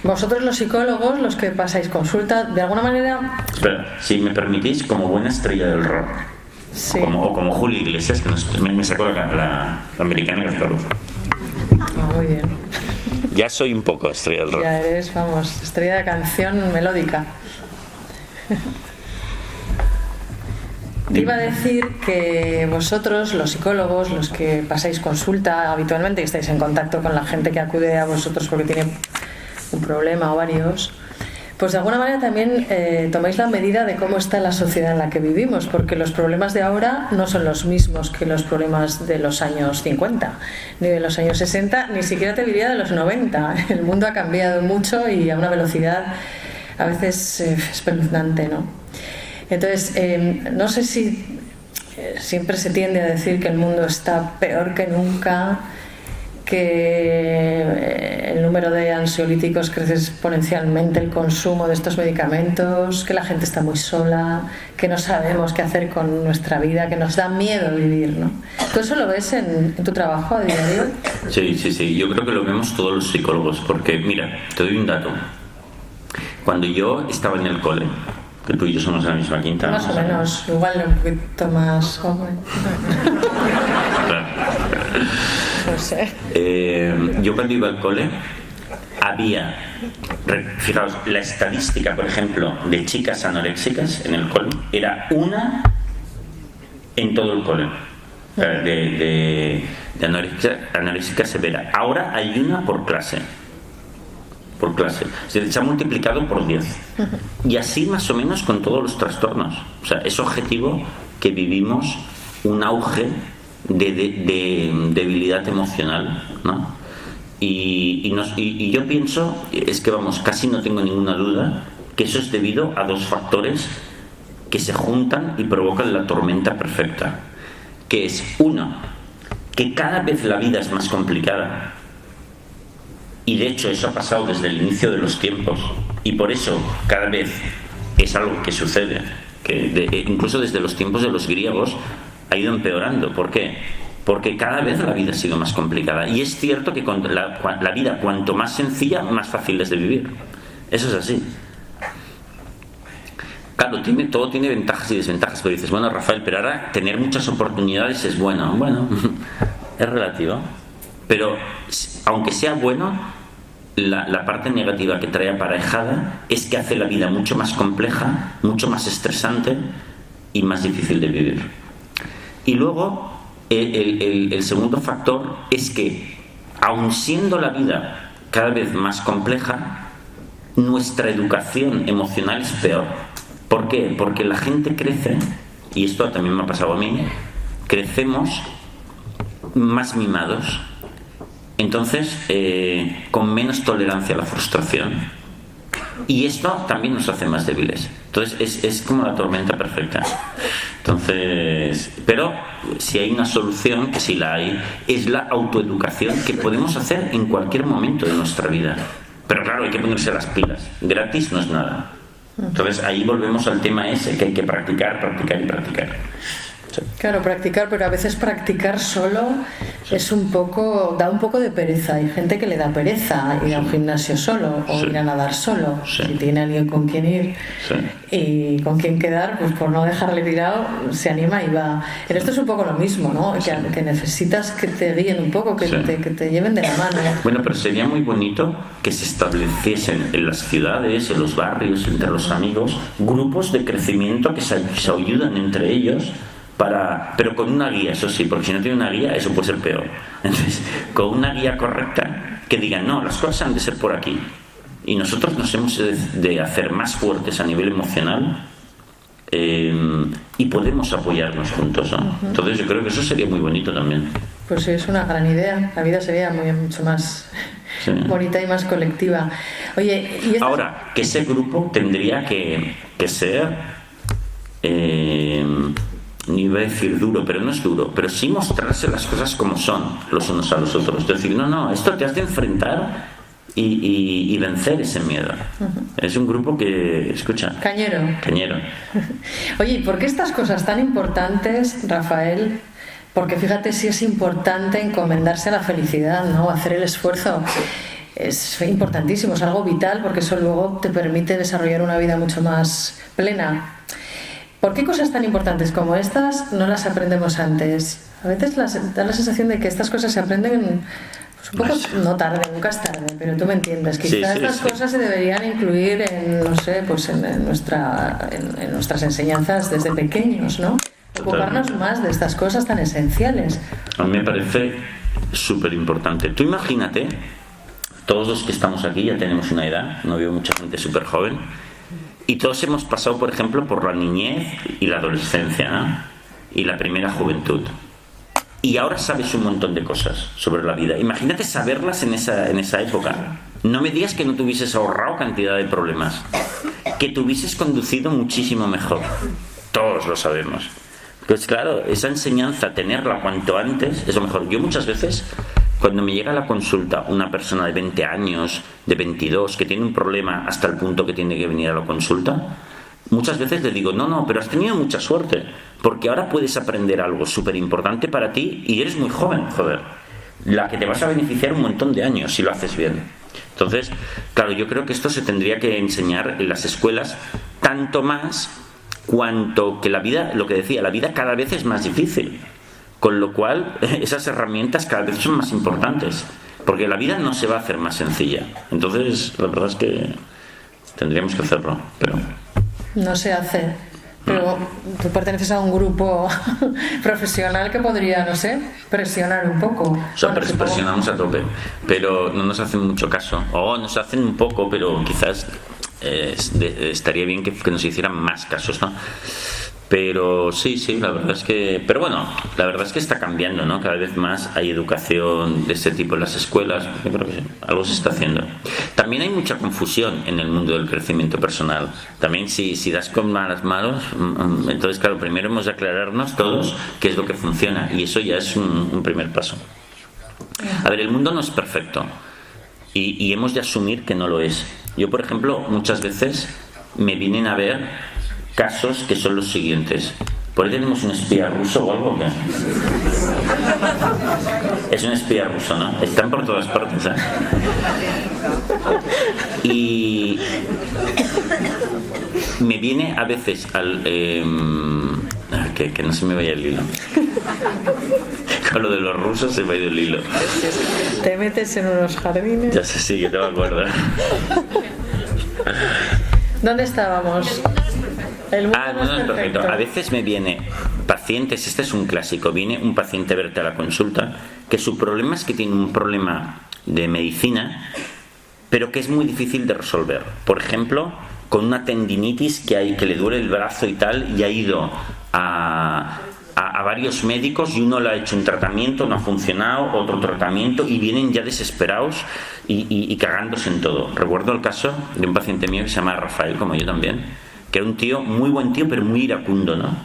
Vosotros los psicólogos, los que pasáis consulta, de alguna manera... Espera, si me permitís, como buena estrella del rock, sí. o como Julio Iglesias, que me sacó la americana que luz. Muy bien. Ya soy un poco estrella del rock. Ya eres, vamos, estrella de canción melódica. Te iba a decir que vosotros, los psicólogos, los que pasáis consulta habitualmente y estáis en contacto con la gente que acude a vosotros porque tiene un problema o varios, pues de alguna manera también tomáis la medida de cómo está la sociedad en la que vivimos, porque los problemas de ahora no son los mismos que los problemas de los años 50, ni de los años 60, ni siquiera te diría de los 90. El mundo ha cambiado mucho y a una velocidad a veces espeluznante, ¿no? Entonces, no sé si siempre se tiende a decir que el mundo está peor que nunca, que el número de ansiolíticos crece exponencialmente, el consumo de estos medicamentos, que la gente está muy sola, que no sabemos qué hacer con nuestra vida, que nos da miedo vivir, ¿no? ¿Tú eso lo ves en tu trabajo a diario? Sí, yo creo que lo vemos todos los psicólogos, porque mira, te doy un dato. Cuando yo estaba en el cole, que tú y yo somos de la misma quinta, más o menos, igual un poquito más joven. Claro. No sé. Yo cuando iba al cole había, fijaos, la estadística, por ejemplo, de chicas anoréxicas en el cole era una en todo el cole, de anorexia severa. Ahora hay una por clase. Se ha multiplicado por 10. Y así más o menos con todos los trastornos. O sea, es objetivo que vivimos un auge de debilidad emocional, ¿no? Y yo pienso, es que vamos, casi no tengo ninguna duda, que eso es debido a dos factores que se juntan y provocan la tormenta perfecta. Que es, uno, que cada vez la vida es más complicada. Y de hecho eso ha pasado desde el inicio de los tiempos, y por eso cada vez es algo que sucede, que incluso desde los tiempos de los griegos ha ido empeorando. ¿Por qué? Porque cada vez la vida ha sido más complicada, y es cierto que la vida cuanto más sencilla, más fácil es de vivir. Eso es así. Claro, todo tiene ventajas y desventajas, pero dices, bueno, Rafael, pero ahora tener muchas oportunidades es bueno. Bueno, es relativo. Pero aunque sea bueno, la parte negativa que trae aparejada es que hace la vida mucho más compleja, mucho más estresante y más difícil de vivir. Y luego el segundo factor es que, aun siendo la vida cada vez más compleja, nuestra educación emocional es peor. ¿Por qué? Porque la gente crece, y esto también me ha pasado a mí, crecemos más mimados. Entonces, con menos tolerancia a la frustración. Y esto también nos hace más débiles. Entonces, es como la tormenta perfecta. Entonces, pero si hay una solución, que sí la hay, es la autoeducación que podemos hacer en cualquier momento de nuestra vida. Pero claro, hay que ponerse las pilas. Gratis no es nada. Entonces, ahí volvemos al tema ese, que hay que practicar. Claro, practicar, pero a veces practicar solo es da un poco de pereza. Hay gente que le da pereza ir a un gimnasio solo o ir a nadar solo. Si tiene alguien con quien ir y con quien quedar, pues por no dejarle tirado, se anima y va. Pero esto es un poco lo mismo, ¿no? Que necesitas que te guíen un poco, que te lleven de la mano. Bueno, pero sería muy bonito que se estableciesen en las ciudades, en los barrios, entre los amigos, grupos de crecimiento que se ayudan entre ellos pero con una guía, eso sí, porque si no tiene una guía, eso puede ser peor. Entonces, con una guía correcta, que digan, no, las cosas han de ser por aquí. Y nosotros nos hemos de hacer más fuertes a nivel emocional y podemos apoyarnos juntos, ¿no? Entonces yo creo que eso sería muy bonito también. Pues sí, es una gran idea. La vida sería mucho más bonita y más colectiva. Oye, ahora, que ese grupo tendría que ser, ni iba a decir duro, pero no es duro, pero sí mostrarse las cosas como son los unos a los otros. Es decir, no, esto te has de enfrentar y vencer ese miedo. Es un grupo que, escucha, cañero. Oye, ¿y por qué estas cosas tan importantes, Rafael? Porque fíjate si es importante encomendarse a la felicidad, ¿no? Hacer el esfuerzo es importantísimo, es algo vital, porque eso luego te permite desarrollar una vida mucho más plena. ¿Por qué cosas tan importantes como estas no las aprendemos antes? A veces da la sensación de que estas cosas se aprenden un poco, no tarde, nunca es tarde, pero tú me entiendes. Quizás estas cosas se deberían incluir en, no sé, pues en nuestras enseñanzas desde pequeños, ¿no? Ocuparnos más de estas cosas tan esenciales. A mí me parece súper importante. Tú imagínate, todos los que estamos aquí ya tenemos una edad, no veo mucha gente súper joven, y todos hemos pasado, por ejemplo, por la niñez y la adolescencia, ¿no? Y la primera juventud. Y ahora sabes un montón de cosas sobre la vida. Imagínate saberlas en esa época. No me digas que no te hubieses ahorrado cantidad de problemas, que te hubieses conducido muchísimo mejor. Todos lo sabemos. Pues claro, esa enseñanza, tenerla cuanto antes, es lo mejor. Yo muchas veces, cuando me llega a la consulta una persona de 20 años, de 22, que tiene un problema hasta el punto que tiene que venir a la consulta, muchas veces le digo, no, pero has tenido mucha suerte, porque ahora puedes aprender algo súper importante para ti y eres muy joven, joder, la que te vas a beneficiar un montón de años si lo haces bien. Entonces, claro, yo creo que esto se tendría que enseñar en las escuelas tanto más cuanto que la vida, lo que decía, la vida cada vez es más difícil, con lo cual esas herramientas cada vez son más importantes, porque la vida no se va a hacer más sencilla. Entonces, la verdad es que tendríamos que hacerlo, pero no se hace. Pero tú perteneces a un grupo profesional que podría, no sé, presionar un poco. O sea, presionamos a tope, pero no nos hacen mucho caso. O nos hacen un poco, pero quizás estaría bien que nos hicieran más casos, ¿no? Pero sí, la verdad es que... Pero bueno, la verdad es que está cambiando, ¿no? Cada vez más hay educación de este tipo en las escuelas. Yo creo que algo se está haciendo. También hay mucha confusión en el mundo del crecimiento personal. También si das con malas manos, entonces claro, primero hemos de aclararnos todos qué es lo que funciona. Y eso ya es un primer paso. A ver, el mundo no es perfecto. Y hemos de asumir que no lo es. Yo, por ejemplo, muchas veces me vienen a ver casos que son los siguientes. ¿Por ahí tenemos un espía ruso o algo o qué? Es un espía ruso, ¿no? Están por todas partes, ¿eh? Y me viene a veces que no se me vaya el hilo. Con lo de los rusos se me ha ido el hilo. Te metes en unos jardines. Ya sé, sí, que te me acuerdo. ¿Dónde estábamos? El mundo no es perfecto. A veces me viene pacientes, este es un clásico, viene un paciente a verte a la consulta que su problema es que tiene un problema de medicina, pero que es muy difícil de resolver. Por ejemplo, con una tendinitis que le duele el brazo y tal, y ha ido a varios médicos y uno le ha hecho un tratamiento, no ha funcionado, otro tratamiento, y vienen ya desesperados y cagándose en todo. Recuerdo el caso de un paciente mío que se llama Rafael, como yo también, que era un tío, muy buen tío, pero muy iracundo, ¿no?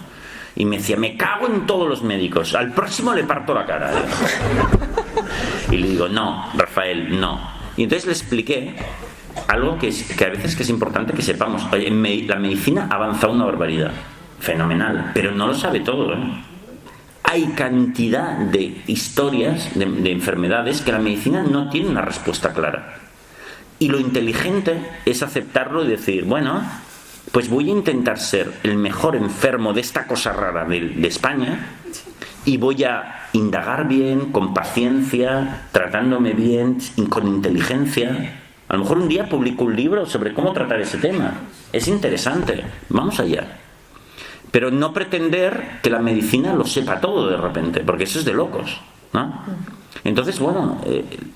Y me decía, me cago en todos los médicos, al próximo le parto la cara, ¿eh? Y le digo, no, Rafael, no. Y entonces le expliqué algo que a veces que es importante que sepamos. La medicina ha avanzado una barbaridad, fenomenal, pero no lo sabe todo, ¿eh? Hay cantidad de historias, de enfermedades que la medicina no tiene una respuesta clara. Y lo inteligente es aceptarlo y decir, bueno, pues voy a intentar ser el mejor enfermo de esta cosa rara de España y voy a indagar bien, con paciencia, tratándome bien, con inteligencia. A lo mejor un día publico un libro sobre cómo tratar ese tema. Es interesante. Vamos allá. Pero no pretender que la medicina lo sepa todo de repente, porque eso es de locos, ¿no? Entonces, bueno,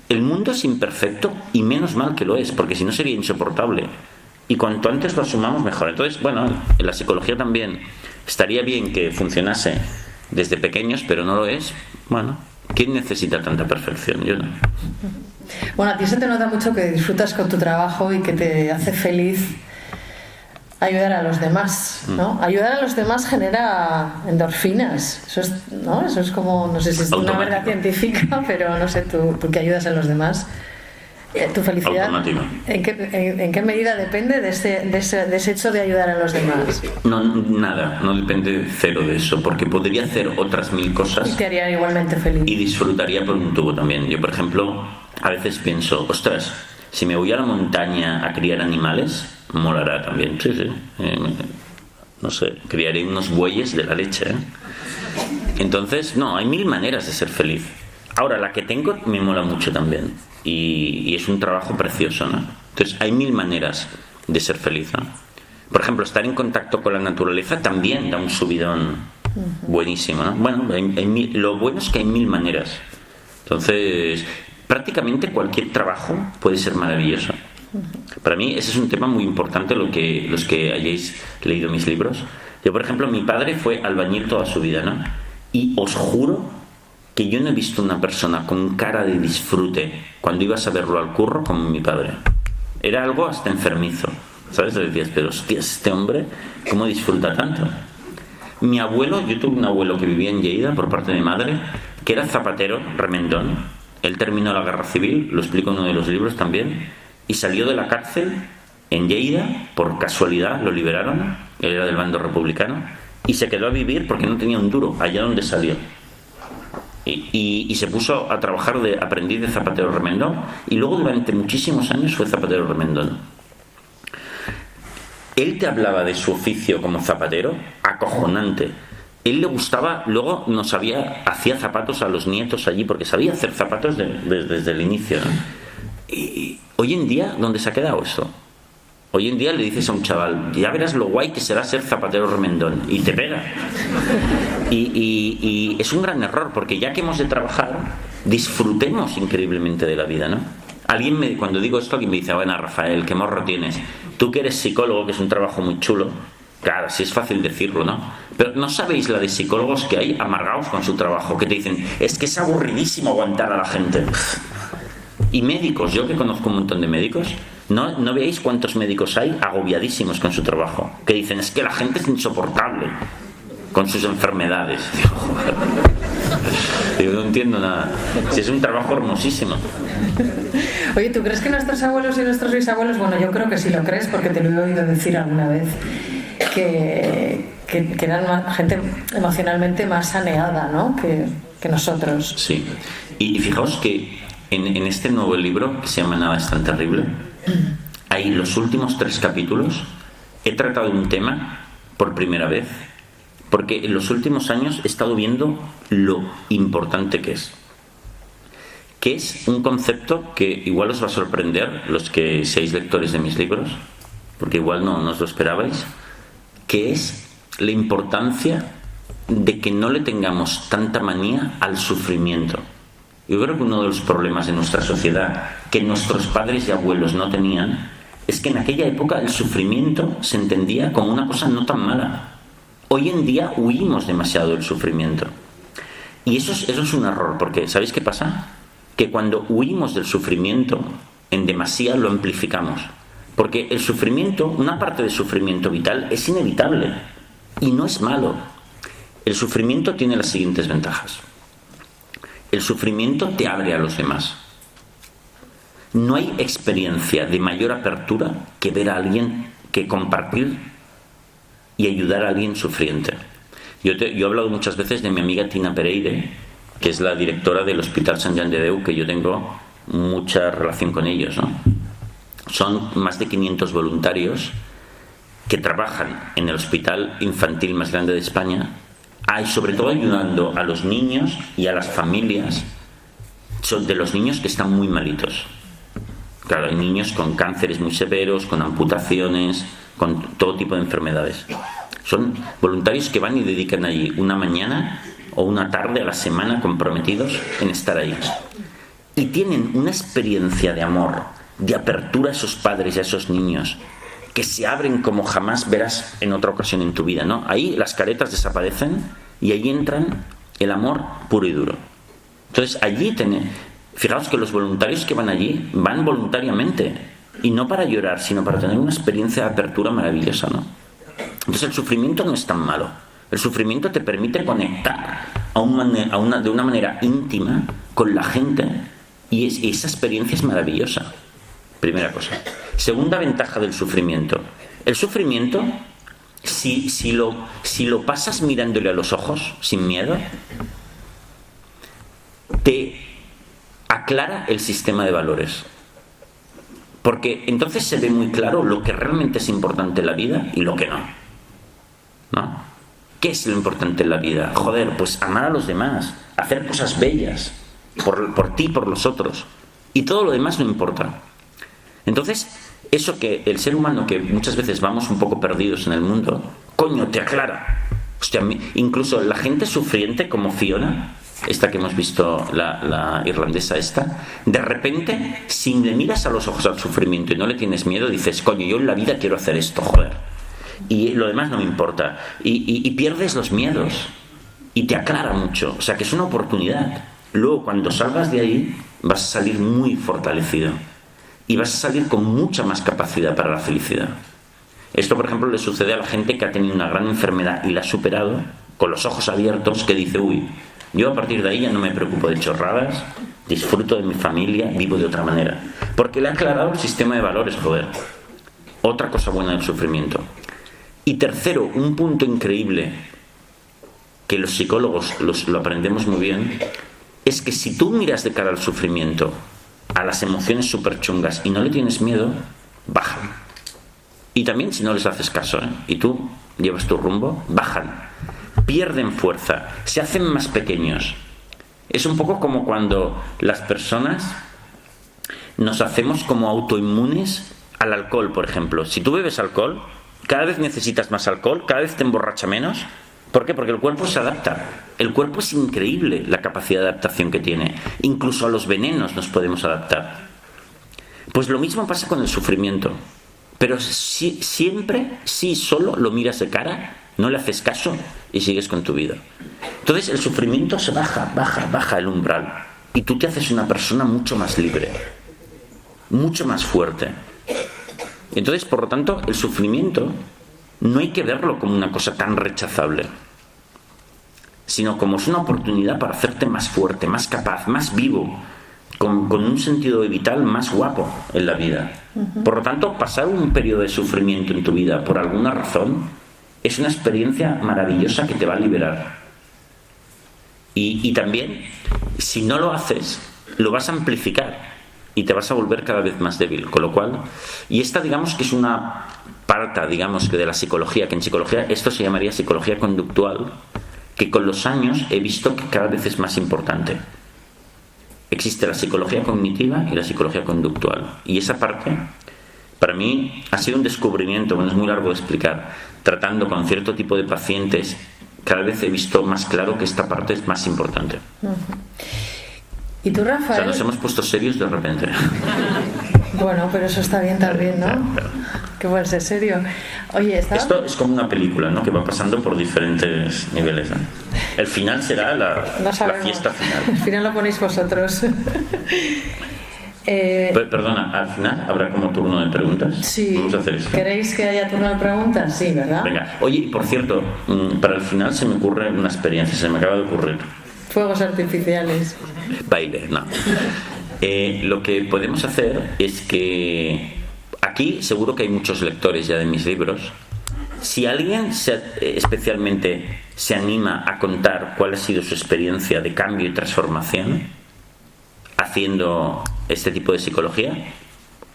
el mundo es imperfecto y menos mal que lo es, porque si no sería insoportable. Y cuanto antes lo asumamos, mejor. Entonces, bueno, en la psicología también estaría bien que funcionase desde pequeños, pero no lo es. Bueno, ¿quién necesita tanta perfección? Yo no. Bueno, a ti se te nota mucho que disfrutas con tu trabajo y que te hace feliz ayudar a los demás, ¿no? Ayudar a los demás genera endorfinas. Eso es, ¿no? Eso es como, no sé si es una verdad científica, pero no sé, tú que ayudas a los demás. ¿Tu felicidad en qué medida depende de ese hecho de ayudar a los demás? No, nada, no depende cero de eso, porque podría hacer otras 1000 cosas y te harían igualmente feliz. Y disfrutaría por un tubo también. Yo, por ejemplo, a veces pienso, ostras, si me voy a la montaña a criar animales, molará también. Sí. No sé, criaré unos bueyes de la leche, ¿eh? Entonces, no, hay 1000 maneras de ser feliz. Ahora, la que tengo me mola mucho también. Y es un trabajo precioso, ¿no? Entonces, hay 1000 maneras de ser feliz, ¿no? Por ejemplo, estar en contacto con la naturaleza también da un subidón buenísimo, ¿no? Bueno, lo bueno es que hay 1000 maneras. Entonces, prácticamente cualquier trabajo puede ser maravilloso. Para mí, ese es un tema muy importante, los que hayáis leído mis libros. Yo, por ejemplo, mi padre fue albañil toda su vida, ¿no? Y os juro que yo no he visto una persona con cara de disfrute cuando ibas a verlo al curro como mi padre. Era algo hasta enfermizo, ¿sabes? Le decías, pero hostia, este hombre, ¿cómo disfruta tanto? Mi abuelo, yo tuve un abuelo que vivía en Lleida por parte de mi madre, que era zapatero, remendón. Él terminó la guerra civil, lo explico en uno de los libros también, y salió de la cárcel en Lleida, por casualidad lo liberaron, él era del bando republicano, y se quedó a vivir porque no tenía un duro allá donde salió. Y se puso a trabajar de aprendiz de zapatero remendón y luego durante muchísimos años fue zapatero remendón. Él te hablaba de su oficio como zapatero, acojonante. Él le gustaba, luego hacía zapatos a los nietos allí porque sabía hacer zapatos desde el inicio, ¿no? Y hoy en día, ¿dónde se ha quedado eso? Hoy en día le dices a un chaval, ya verás lo guay que será ser zapatero remendón, y te pega. Y es un gran error, porque ya que hemos de trabajar, disfrutemos increíblemente de la vida, ¿no? Cuando digo esto, alguien me dice, bueno, Rafael, qué morro tienes. Tú que eres psicólogo, que es un trabajo muy chulo, claro, sí es fácil decirlo, ¿no? Pero ¿no sabéis la de psicólogos que hay amargados con su trabajo? Que te dicen, es que es aburridísimo aguantar a la gente. Y médicos, yo que conozco un montón de médicos, ¿no veis cuántos médicos hay agobiadísimos con su trabajo? Que dicen, es que la gente es insoportable con sus enfermedades. Digo, no entiendo nada. Si es un trabajo hermosísimo. Oye, ¿tú crees que nuestros abuelos y nuestros bisabuelos, bueno, yo creo que sí lo crees porque te lo he oído decir alguna vez, que eran gente emocionalmente más saneada, ¿no? que nosotros? Sí. Y fijaos que en este nuevo libro, que se llama Nada es tan terrible, ahí los últimos 3 capítulos he tratado un tema por primera vez, porque en los últimos años he estado viendo lo importante que es un concepto que igual os va a sorprender los que seáis lectores de mis libros, porque igual no os lo esperabais, que es la importancia de que no le tengamos tanta manía al sufrimiento. Yo creo que uno de los problemas de nuestra sociedad que nuestros padres y abuelos no tenían es que en aquella época el sufrimiento se entendía como una cosa no tan mala. Hoy en día huimos demasiado del sufrimiento. Y eso es un error, porque ¿sabéis qué pasa? Que cuando huimos del sufrimiento, en demasía lo amplificamos. Porque el sufrimiento, una parte del sufrimiento vital, es inevitable y no es malo. El sufrimiento tiene las siguientes ventajas. El sufrimiento te abre a los demás. No hay experiencia de mayor apertura que ver a alguien, que compartir y ayudar a alguien sufriente. Yo he hablado muchas veces de mi amiga Tina Pereire, que es la directora del Hospital Sant Jan de Déu, que yo tengo mucha relación con ellos, ¿no? Son más de 500 voluntarios que trabajan en el hospital infantil más grande de España, y sobre todo ayudando a los niños y a las familias de los niños que están muy malitos. Claro, hay niños con cánceres muy severos, con amputaciones, con todo tipo de enfermedades. Son voluntarios que van y dedican allí una mañana o una tarde a la semana comprometidos en estar ahí. Y tienen una experiencia de amor, de apertura a esos padres y a esos niños, que se abren como jamás verás en otra ocasión en tu vida, ¿no? Ahí las caretas desaparecen y ahí entran el amor puro y duro. Entonces allí fijaos que los voluntarios que van allí van voluntariamente y no para llorar, sino para tener una experiencia de apertura maravillosa, ¿no? Entonces el sufrimiento no es tan malo. El sufrimiento te permite conectar de una manera íntima con la gente y esa experiencia es maravillosa. Primera cosa. Segunda ventaja del sufrimiento. El sufrimiento, si lo pasas mirándole a los ojos, sin miedo, te aclara el sistema de valores. Porque entonces se ve muy claro lo que realmente es importante en la vida y lo que no. ¿No? ¿Qué es lo importante en la vida? Joder, pues amar a los demás, hacer cosas bellas por ti y por los otros. Y todo lo demás no importa. Entonces, eso que el ser humano, que muchas veces vamos un poco perdidos en el mundo, coño, te aclara. Hostia, incluso la gente sufriente como Fiona, esta que hemos visto, la irlandesa esta, de repente, si le miras a los ojos al sufrimiento y no le tienes miedo, dices, coño, yo en la vida quiero hacer esto, joder. Y lo demás no me importa. Y pierdes los miedos. Y te aclara mucho. O sea, que es una oportunidad. Luego, cuando salgas de ahí, vas a salir muy fortalecido. Y vas a salir con mucha más capacidad para la felicidad. Esto, por ejemplo, le sucede a la gente que ha tenido una gran enfermedad y la ha superado, con los ojos abiertos, que dice, uy, yo a partir de ahí ya no me preocupo de chorradas, disfruto de mi familia, vivo de otra manera. Porque le ha aclarado el sistema de valores, joder. Otra cosa buena del sufrimiento. Y tercero, un punto increíble, que los psicólogos lo aprendemos muy bien, es que si tú miras de cara al sufrimiento, a las emociones súper chungas y no le tienes miedo, bajan. Y también si no les haces caso, y tú llevas tu rumbo, bajan. Pierden fuerza, se hacen más pequeños. Es un poco como cuando las personas nos hacemos como autoinmunes al alcohol, por ejemplo. Si tú bebes alcohol, cada vez necesitas más alcohol, cada vez te emborracha menos. ¿Por qué? Porque el cuerpo se adapta. El cuerpo es increíble la capacidad de adaptación que tiene. Incluso a los venenos nos podemos adaptar. Pues lo mismo pasa con el sufrimiento. Pero siempre, si solo lo miras de cara, no le haces caso y sigues con tu vida. Entonces el sufrimiento se baja el umbral. Y tú te haces una persona mucho más libre. Mucho más fuerte. Entonces, por lo tanto, el sufrimiento no hay que verlo como una cosa tan rechazable, sino como es una oportunidad para hacerte más fuerte, más capaz, más vivo, con un sentido vital más guapo en la vida. Por lo tanto, pasar un periodo de sufrimiento en tu vida por alguna razón es una experiencia maravillosa que te va a liberar. Y también, si no lo haces, lo vas a amplificar y te vas a volver cada vez más débil. Con lo cual, y esta digamos que es una parte, digamos, que de la psicología, que en psicología esto se llamaría psicología conductual, que con los años he visto que cada vez es más importante. Existe la psicología cognitiva y la psicología conductual. Y esa parte, para mí, ha sido un descubrimiento, bueno, es muy largo de explicar. Tratando con cierto tipo de pacientes, cada vez he visto más claro que esta parte es más importante. ¿Y tú, Rafael? O sea, nos hemos puesto serios de repente. Bueno, pero eso está bien también, ¿no? Que puede ser serio. Oye, esto es como una película, ¿no? Que va pasando por diferentes niveles, ¿no? El final será la fiesta final. El final lo ponéis vosotros. Perdona, al final habrá como turno de preguntas. Sí. Vamos a hacer eso. ¿Queréis que haya turno de preguntas? Sí, ¿verdad? Venga. Oye, por cierto, para el final se me ocurre una experiencia, se me acaba de ocurrir. Fuegos artificiales. Baile, no. Lo que podemos hacer es que aquí seguro que hay muchos lectores ya de mis libros. Si alguien especialmente se anima a contar cuál ha sido su experiencia de cambio y transformación haciendo este tipo de psicología,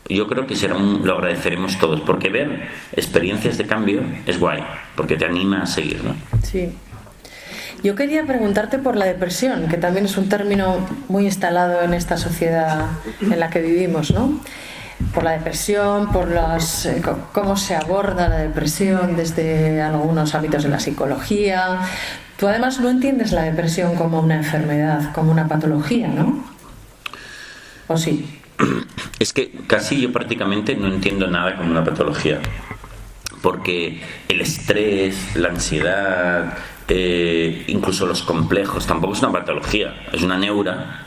yo creo que lo agradeceremos todos, porque ver experiencias de cambio es guay, porque te anima a seguir, ¿no? Sí. Yo quería preguntarte por la depresión, que también es un término muy instalado en esta sociedad en la que vivimos, ¿no? por la depresión, por cómo se aborda la depresión desde algunos ámbitos de la psicología. Tú además no entiendes la depresión como una enfermedad, como una patología, ¿no? ¿O sí? Es que casi yo prácticamente no entiendo nada como una patología, porque el estrés, la ansiedad, incluso los complejos, tampoco es una patología, es una neura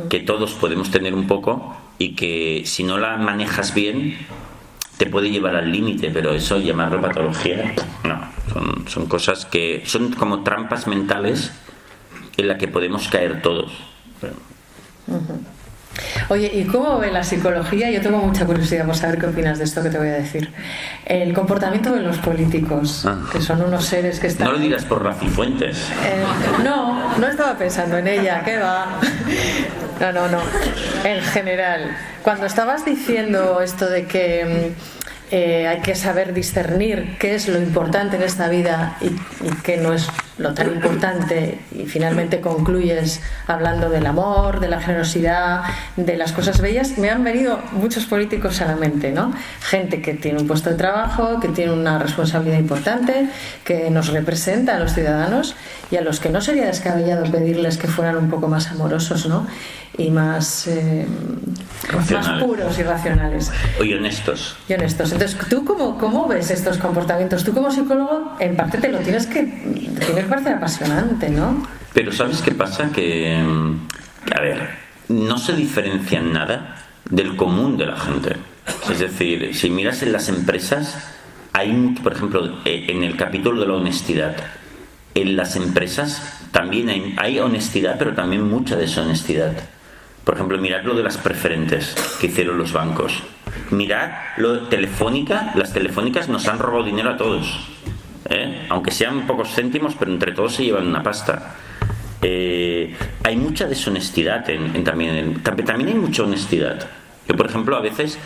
que todos podemos tener un poco y que si no la manejas bien te puede llevar al límite, pero eso llamarlo patología, no, son cosas que son como trampas mentales en las que podemos caer todos. Oye, ¿y cómo ve la psicología? Yo tengo mucha curiosidad por saber qué opinas de esto que te voy a decir. El comportamiento de los políticos, que son unos seres que están... No lo digas por Rafi Fuentes. No estaba pensando en ella, ¿qué va? No. En general, cuando estabas diciendo esto de que hay que saber discernir qué es lo importante en esta vida y qué no es lo tan importante, y finalmente concluyes hablando del amor, de la generosidad, de las cosas bellas, me han venido muchos políticos a la mente, ¿no? Gente que tiene un puesto de trabajo, que tiene una responsabilidad importante, que nos representa a los ciudadanos y a los que no sería descabellado pedirles que fueran un poco más amorosos, ¿no? Y más puros y racionales. Y honestos. Entonces, ¿tú cómo ves estos comportamientos? Tú como psicólogo, en parte te tienes que parecer apasionante, ¿no? Pero ¿sabes qué pasa? Que a ver, no se diferencian nada del común de la gente. Es decir, si miras en las empresas, hay, por ejemplo, en el capítulo de la honestidad, en las empresas también hay honestidad, pero también mucha deshonestidad. Por ejemplo, mirad lo de las preferentes que hicieron los bancos. Mirad lo de Telefónica. Las telefónicas nos han robado dinero a todos, aunque sean pocos céntimos, pero entre todos se llevan una pasta. Hay mucha deshonestidad también hay mucha honestidad. Yo, por ejemplo, a veces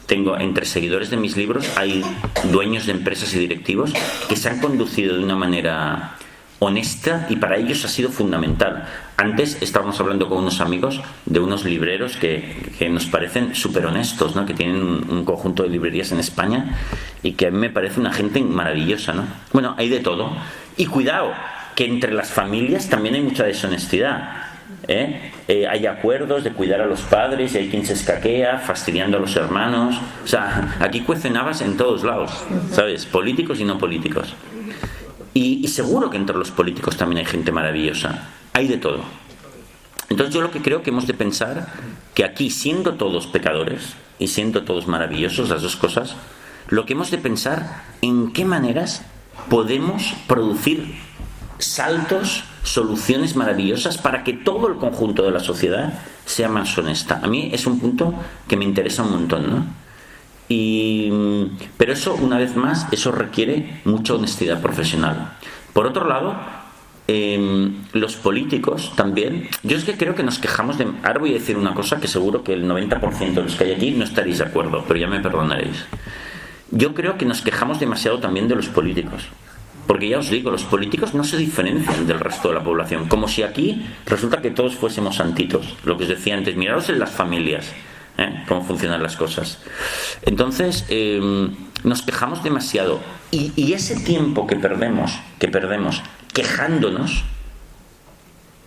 tengo entre seguidores de mis libros, hay dueños de empresas y directivos que se han conducido de una manera honesta y para ellos ha sido fundamental. Antes estábamos hablando con unos amigos de unos libreros que nos parecen súper honestos, ¿no? Que tienen un conjunto de librerías en España y que a mí me parece una gente maravillosa, ¿no? Bueno, hay de todo. Y cuidado, que entre las familias también hay mucha deshonestidad. Hay acuerdos de cuidar a los padres y hay quien se escaquea fastidiando a los hermanos. O sea, aquí cuecen habas en todos lados, ¿sabes? Políticos y no políticos. Y seguro que entre los políticos también hay gente maravillosa. Hay de todo. Entonces yo lo que creo que hemos de pensar que aquí, siendo todos pecadores y siendo todos maravillosos, las dos cosas, lo que hemos de pensar en qué maneras podemos producir saltos, soluciones maravillosas para que todo el conjunto de la sociedad sea más honesta. A mí es un punto que me interesa un montón, ¿no? Pero eso, una vez más, eso requiere mucha honestidad profesional. Por otro lado, los políticos también, yo es que creo que nos quejamos de... Ahora voy a decir una cosa que seguro que el 90% de los que hay aquí no estaréis de acuerdo, pero ya me perdonaréis. Yo creo que nos quejamos demasiado también de los políticos, porque ya os digo, los políticos no se diferencian del resto de la población, como si aquí resulta que todos fuésemos santitos. Lo que os decía antes, miraros en las familias, cómo funcionan las cosas. Entonces nos quejamos demasiado y ese tiempo que perdemos quejándonos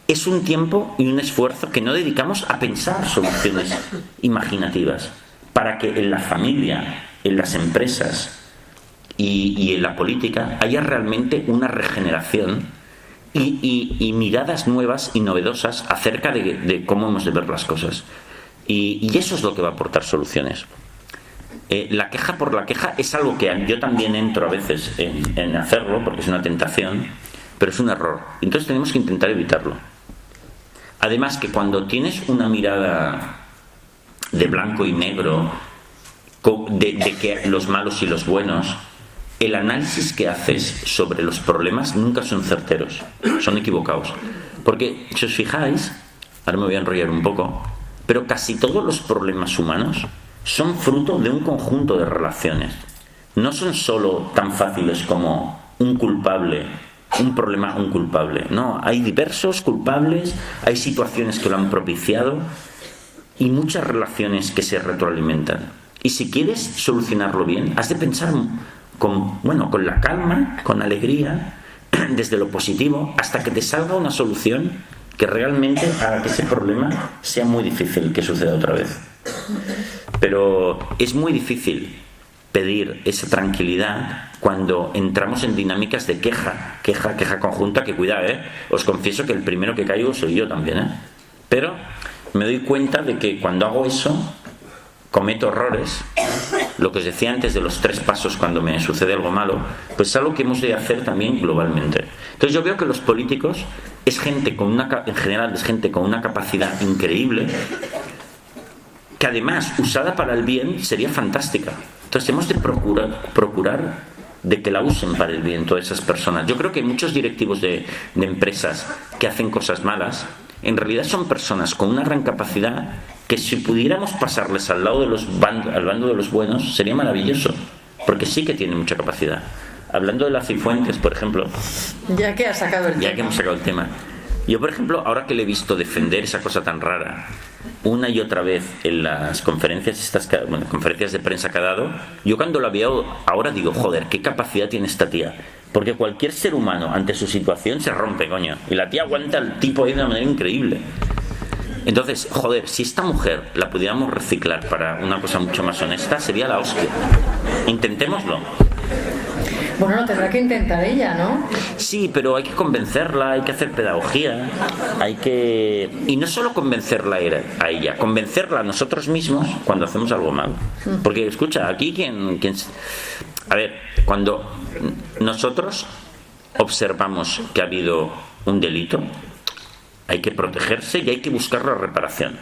es un tiempo y un esfuerzo que no dedicamos a pensar soluciones imaginativas para que en la familia, en las empresas y en la política haya realmente una regeneración y miradas nuevas y novedosas acerca de cómo hemos de ver las cosas. Y eso es lo que va a aportar soluciones. La queja por la queja es algo que yo también entro a veces en hacerlo, porque es una tentación, pero es un error. Entonces tenemos que intentar evitarlo. Además, que cuando tienes una mirada de blanco y negro, de que los malos y los buenos, el análisis que haces sobre los problemas nunca son certeros, son equivocados. Porque, si os fijáis, ahora me voy a enrollar un poco, pero casi todos los problemas humanos son fruto de un conjunto de relaciones. No son solo tan fáciles como un culpable, un problema, un culpable. No, hay diversos culpables, hay situaciones que lo han propiciado y muchas relaciones que se retroalimentan. Y si quieres solucionarlo bien, has de pensar con la calma, con alegría, desde lo positivo, hasta que te salga una solución que realmente haga que ese problema sea muy difícil que suceda otra vez. Pero es muy difícil pedir esa tranquilidad cuando entramos en dinámicas de queja conjunta, que cuidado, os confieso que el primero que caigo soy yo también, pero me doy cuenta de que cuando hago eso cometo errores, lo que os decía antes de los 3 pasos cuando me sucede algo malo, pues es algo que hemos de hacer también globalmente. Entonces yo veo que los políticos en general es gente con una capacidad increíble, que además usada para el bien sería fantástica. Entonces hemos de procurar de que la usen para el bien todas esas personas. Yo creo que muchos directivos de empresas que hacen cosas malas en realidad son personas con una gran capacidad que si pudiéramos pasarles al bando de los buenos sería maravilloso, porque sí que tienen mucha capacidad. Hablando de la Cifuentes, por ejemplo, ya que hemos sacado el tema, yo por ejemplo, ahora que le he visto defender esa cosa tan rara una y otra vez en las conferencias conferencias de prensa que ha dado, yo cuando la veo ahora digo, joder, qué capacidad tiene esta tía, porque cualquier ser humano ante su situación se rompe, coño, y la tía aguanta al tipo ahí de una manera increíble. Entonces, joder, si esta mujer la pudiéramos reciclar para una cosa mucho más honesta, sería la hostia. Intentémoslo. Bueno, lo tendrá que intentar ella, ¿no? Sí, pero hay que convencerla, hay que hacer pedagogía, y no solo convencerla a ella, convencerla a nosotros mismos cuando hacemos algo mal. Porque, escucha, aquí a ver, cuando nosotros observamos que ha habido un delito, hay que protegerse y hay que buscar la reparación.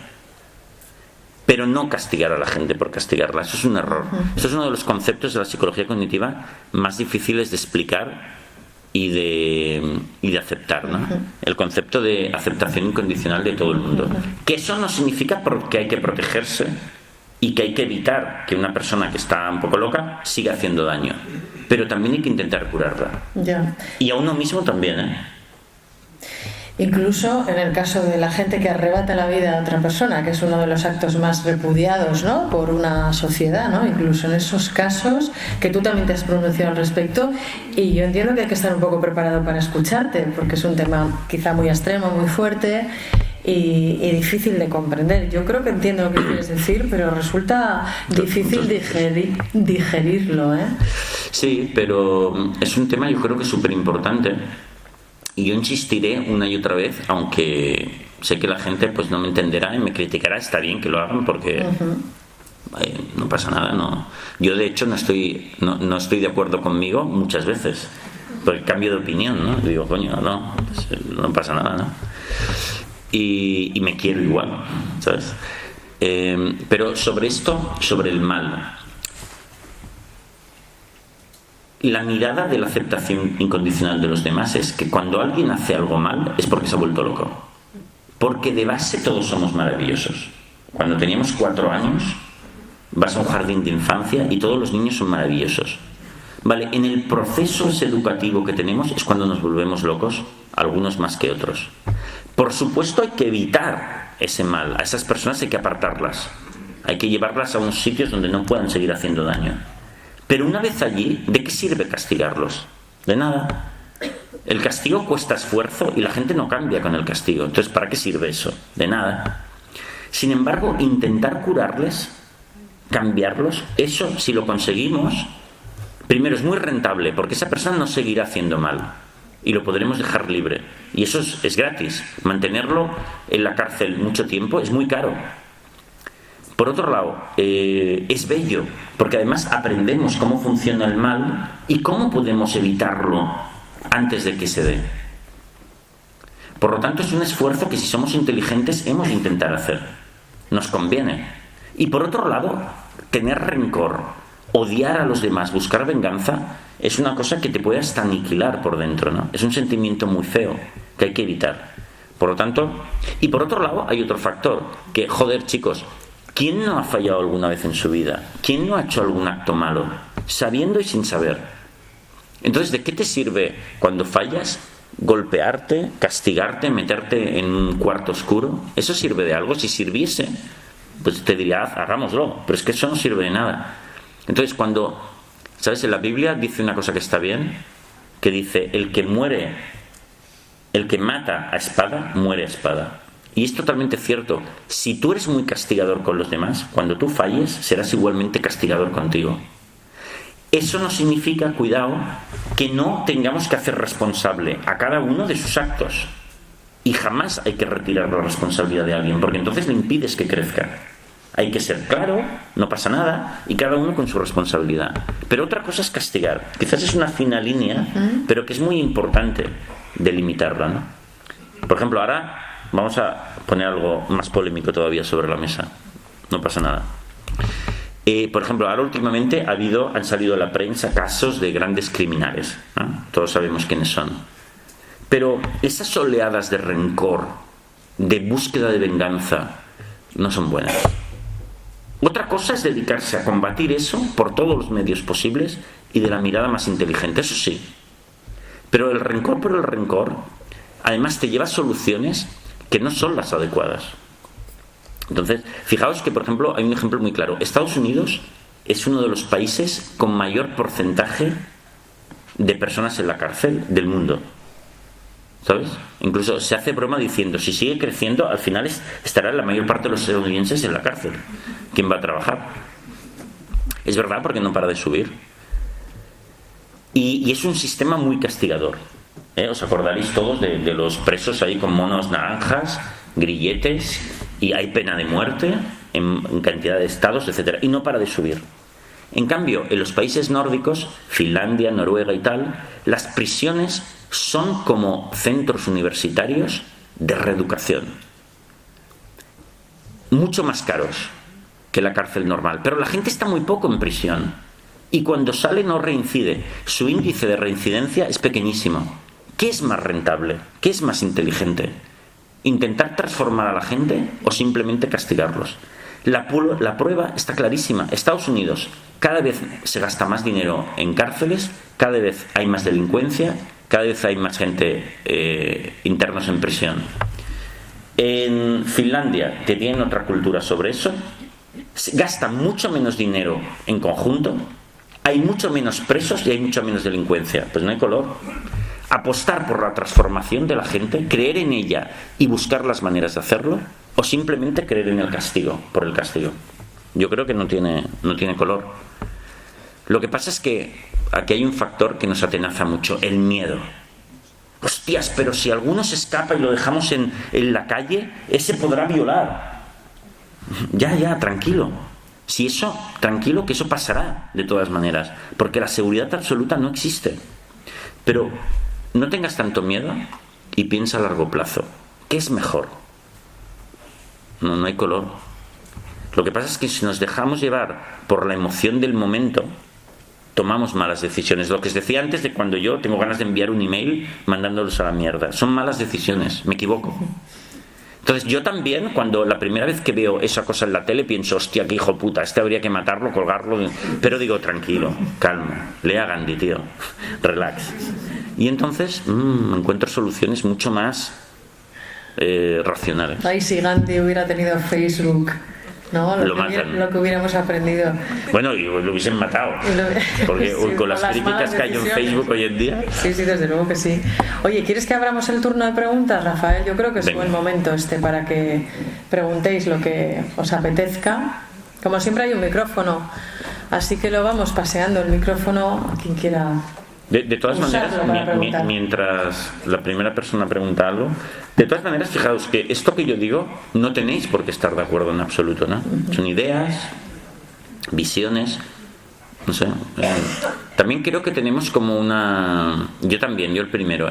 Pero no castigar a la gente por castigarla. Eso es un error. Eso es uno de los conceptos de la psicología cognitiva más difíciles de explicar y de aceptar, ¿no? El concepto de aceptación incondicional de todo el mundo. Que eso no significa que hay que protegerse y que hay que evitar que una persona que está un poco loca siga haciendo daño. Pero también hay que intentar curarla. Ya. Y a uno mismo también, Incluso en el caso de la gente que arrebata la vida a otra persona, que es uno de los actos más repudiados, ¿no?, por una sociedad, ¿no? Incluso en esos casos, que tú también te has pronunciado al respecto, y yo entiendo que hay que estar un poco preparado para escucharte, porque es un tema quizá muy extremo, muy fuerte y difícil de comprender. Yo creo que entiendo lo que quieres decir, pero resulta difícil digerirlo, Sí, pero es un tema, yo creo que súper importante. Y yo insistiré una y otra vez, aunque sé que la gente pues no me entenderá y me criticará. Está bien que lo hagan porque no pasa nada, no. Yo de hecho no estoy de acuerdo conmigo muchas veces, porque cambio de opinión, ¿no? Digo, coño, no pasa nada, ¿no? Y me quiero igual, ¿sabes? Pero sobre esto, sobre el mal, la mirada de la aceptación incondicional de los demás es que cuando alguien hace algo mal es porque se ha vuelto loco. Porque de base todos somos maravillosos. Cuando teníamos 4 años, vas a un jardín de infancia y todos los niños son maravillosos. Vale, en el proceso educativo que tenemos es cuando nos volvemos locos, algunos más que otros. Por supuesto hay que evitar ese mal. A esas personas hay que apartarlas. Hay que llevarlas a unos sitios donde no puedan seguir haciendo daño. Pero una vez allí, ¿de qué sirve castigarlos? De nada. El castigo cuesta esfuerzo y la gente no cambia con el castigo. Entonces, ¿para qué sirve eso? De nada. Sin embargo, intentar curarles, cambiarlos, eso, si lo conseguimos, primero es muy rentable, porque esa persona no seguirá haciendo mal y lo podremos dejar libre. Y eso es gratis. Mantenerlo en la cárcel mucho tiempo es muy caro. Por otro lado, es bello, porque además aprendemos cómo funciona el mal y cómo podemos evitarlo antes de que se dé. Por lo tanto, es un esfuerzo que si somos inteligentes hemos de intentar hacer. Nos conviene. Y por otro lado, tener rencor, odiar a los demás, buscar venganza, es una cosa que te puede hasta aniquilar por dentro, ¿no? Es un sentimiento muy feo que hay que evitar. Por lo tanto, y por otro lado, hay otro factor, que, joder, chicos, ¿quién no ha fallado alguna vez en su vida? ¿Quién no ha hecho algún acto malo, sabiendo y sin saber? Entonces, ¿de qué te sirve cuando fallas golpearte, castigarte, meterte en un cuarto oscuro? ¿Eso sirve de algo? Si sirviese, pues te diría, hagámoslo, pero es que eso no sirve de nada. Entonces cuando, ¿sabes? En la Biblia dice una cosa que está bien, que dice, el que mata a espada, muere a espada. Y es totalmente cierto. Si tú eres muy castigador con los demás, cuando tú falles, serás igualmente castigador contigo. Eso no significa, cuidado, que no tengamos que hacer responsable a cada uno de sus actos. Y jamás hay que retirar la responsabilidad de alguien, porque entonces le impides que crezca. Hay que ser claro, no pasa nada, y cada uno con su responsabilidad. Pero otra cosa es castigar. Quizás es una fina línea, pero que es muy importante delimitarla, ¿no? Por ejemplo, ahora vamos a poner algo más polémico todavía sobre la mesa. No pasa nada. Por ejemplo, ahora últimamente han salido a la prensa casos de grandes criminales, ¿no? Todos sabemos quiénes son. Pero esas oleadas de rencor, de búsqueda de venganza, no son buenas. Otra cosa es dedicarse a combatir eso por todos los medios posibles y de la mirada más inteligente, eso sí. Pero el rencor por el rencor, además te lleva a soluciones que no son las adecuadas. Entonces, fijaos que, por ejemplo, hay un ejemplo muy claro. Estados Unidos es uno de los países con mayor porcentaje de personas en la cárcel del mundo. ¿Sabes? Incluso se hace broma diciendo, si sigue creciendo, al final estará la mayor parte de los estadounidenses en la cárcel. ¿Quién va a trabajar? Es verdad, porque no para de subir. Y es un sistema muy castigador. Os acordaréis todos de los presos ahí con monos naranjas, grilletes, y hay pena de muerte en cantidad de estados, etcétera, y no para de subir. En cambio, en los países nórdicos, Finlandia, Noruega y tal, las prisiones son como centros universitarios de reeducación. Mucho más caros que la cárcel normal, pero la gente está muy poco en prisión y cuando sale no reincide. Su índice de reincidencia es pequeñísimo. ¿Qué es más rentable? ¿Qué es más inteligente? ¿Intentar transformar a la gente o simplemente castigarlos? La prueba está clarísima. Estados Unidos, cada vez se gasta más dinero en cárceles, cada vez hay más delincuencia, cada vez hay más gente internos en prisión. En Finlandia, que tienen otra cultura sobre eso, gastan mucho menos dinero en conjunto, hay mucho menos presos y hay mucho menos delincuencia. Pues no hay color. Apostar por la transformación de la gente, creer en ella y buscar las maneras de hacerlo, o simplemente creer en el castigo, por el castigo. Yo creo que no tiene color. Lo que pasa es que aquí hay un factor que nos atenaza mucho, el miedo. Hostias, pero si alguno se escapa y lo dejamos en la calle, ese podrá violar. Ya, tranquilo. Si eso, tranquilo, que eso pasará de todas maneras, porque la seguridad absoluta no existe. Pero no tengas tanto miedo y piensa a largo plazo. ¿Qué es mejor? No hay color. Lo que pasa es que si nos dejamos llevar por la emoción del momento, tomamos malas decisiones. Lo que os decía antes de cuando yo tengo ganas de enviar un email mandándolos a la mierda. Son malas decisiones, me equivoco. Entonces yo también, cuando la primera vez que veo esa cosa en la tele, pienso, hostia, qué hijo puta, habría que matarlo, colgarlo. Pero digo, tranquilo, calma, lea Gandhi, tío, relax. Y entonces encuentro soluciones mucho más racionales. Ay, si Gandhi hubiera tenido Facebook, ¿no? Lo que hubiéramos aprendido. Bueno, y lo hubiesen matado. Porque sí, con las críticas que hay en Facebook hoy en día. Sí, desde luego que sí. Oye, ¿quieres que abramos el turno de preguntas, Rafael? Yo creo que es buen momento para que preguntéis lo que os apetezca. Como siempre hay un micrófono, así que lo vamos paseando el micrófono a quien quiera. De todas maneras, mientras la primera persona pregunta algo, de todas maneras, fijaos que esto que yo digo no tenéis por qué estar de acuerdo en absoluto, ¿no? Son ideas, visiones, no sé. También creo que tenemos como yo el primero,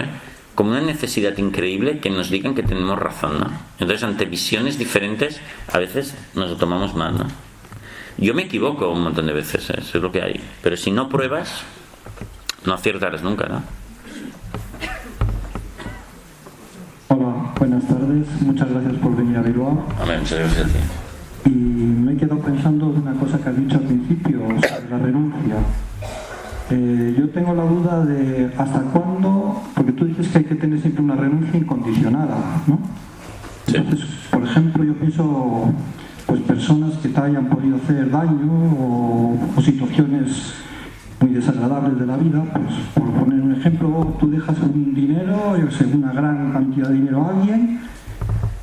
como una necesidad increíble que nos digan que tenemos razón, ¿no? Entonces, ante visiones diferentes, a veces nos lo tomamos mal, ¿no? Yo me equivoco un montón de veces, eso es lo que hay. Pero si no pruebas, no aciertarás nunca, ¿no? Hola, buenas tardes. Muchas gracias por venir a Bilbao. Amén, muchas gracias a ti. Y me he quedado pensando en una cosa que has dicho al principio, sobre la renuncia. Yo tengo la duda de hasta cuándo, porque tú dices que hay que tener siempre una renuncia incondicionada, ¿no? Entonces, por ejemplo, yo pienso, pues personas que te hayan podido hacer daño o situaciones muy desagradables de la vida. Pues, por poner un ejemplo, tú dejas un dinero, yo sé, una gran cantidad de dinero a alguien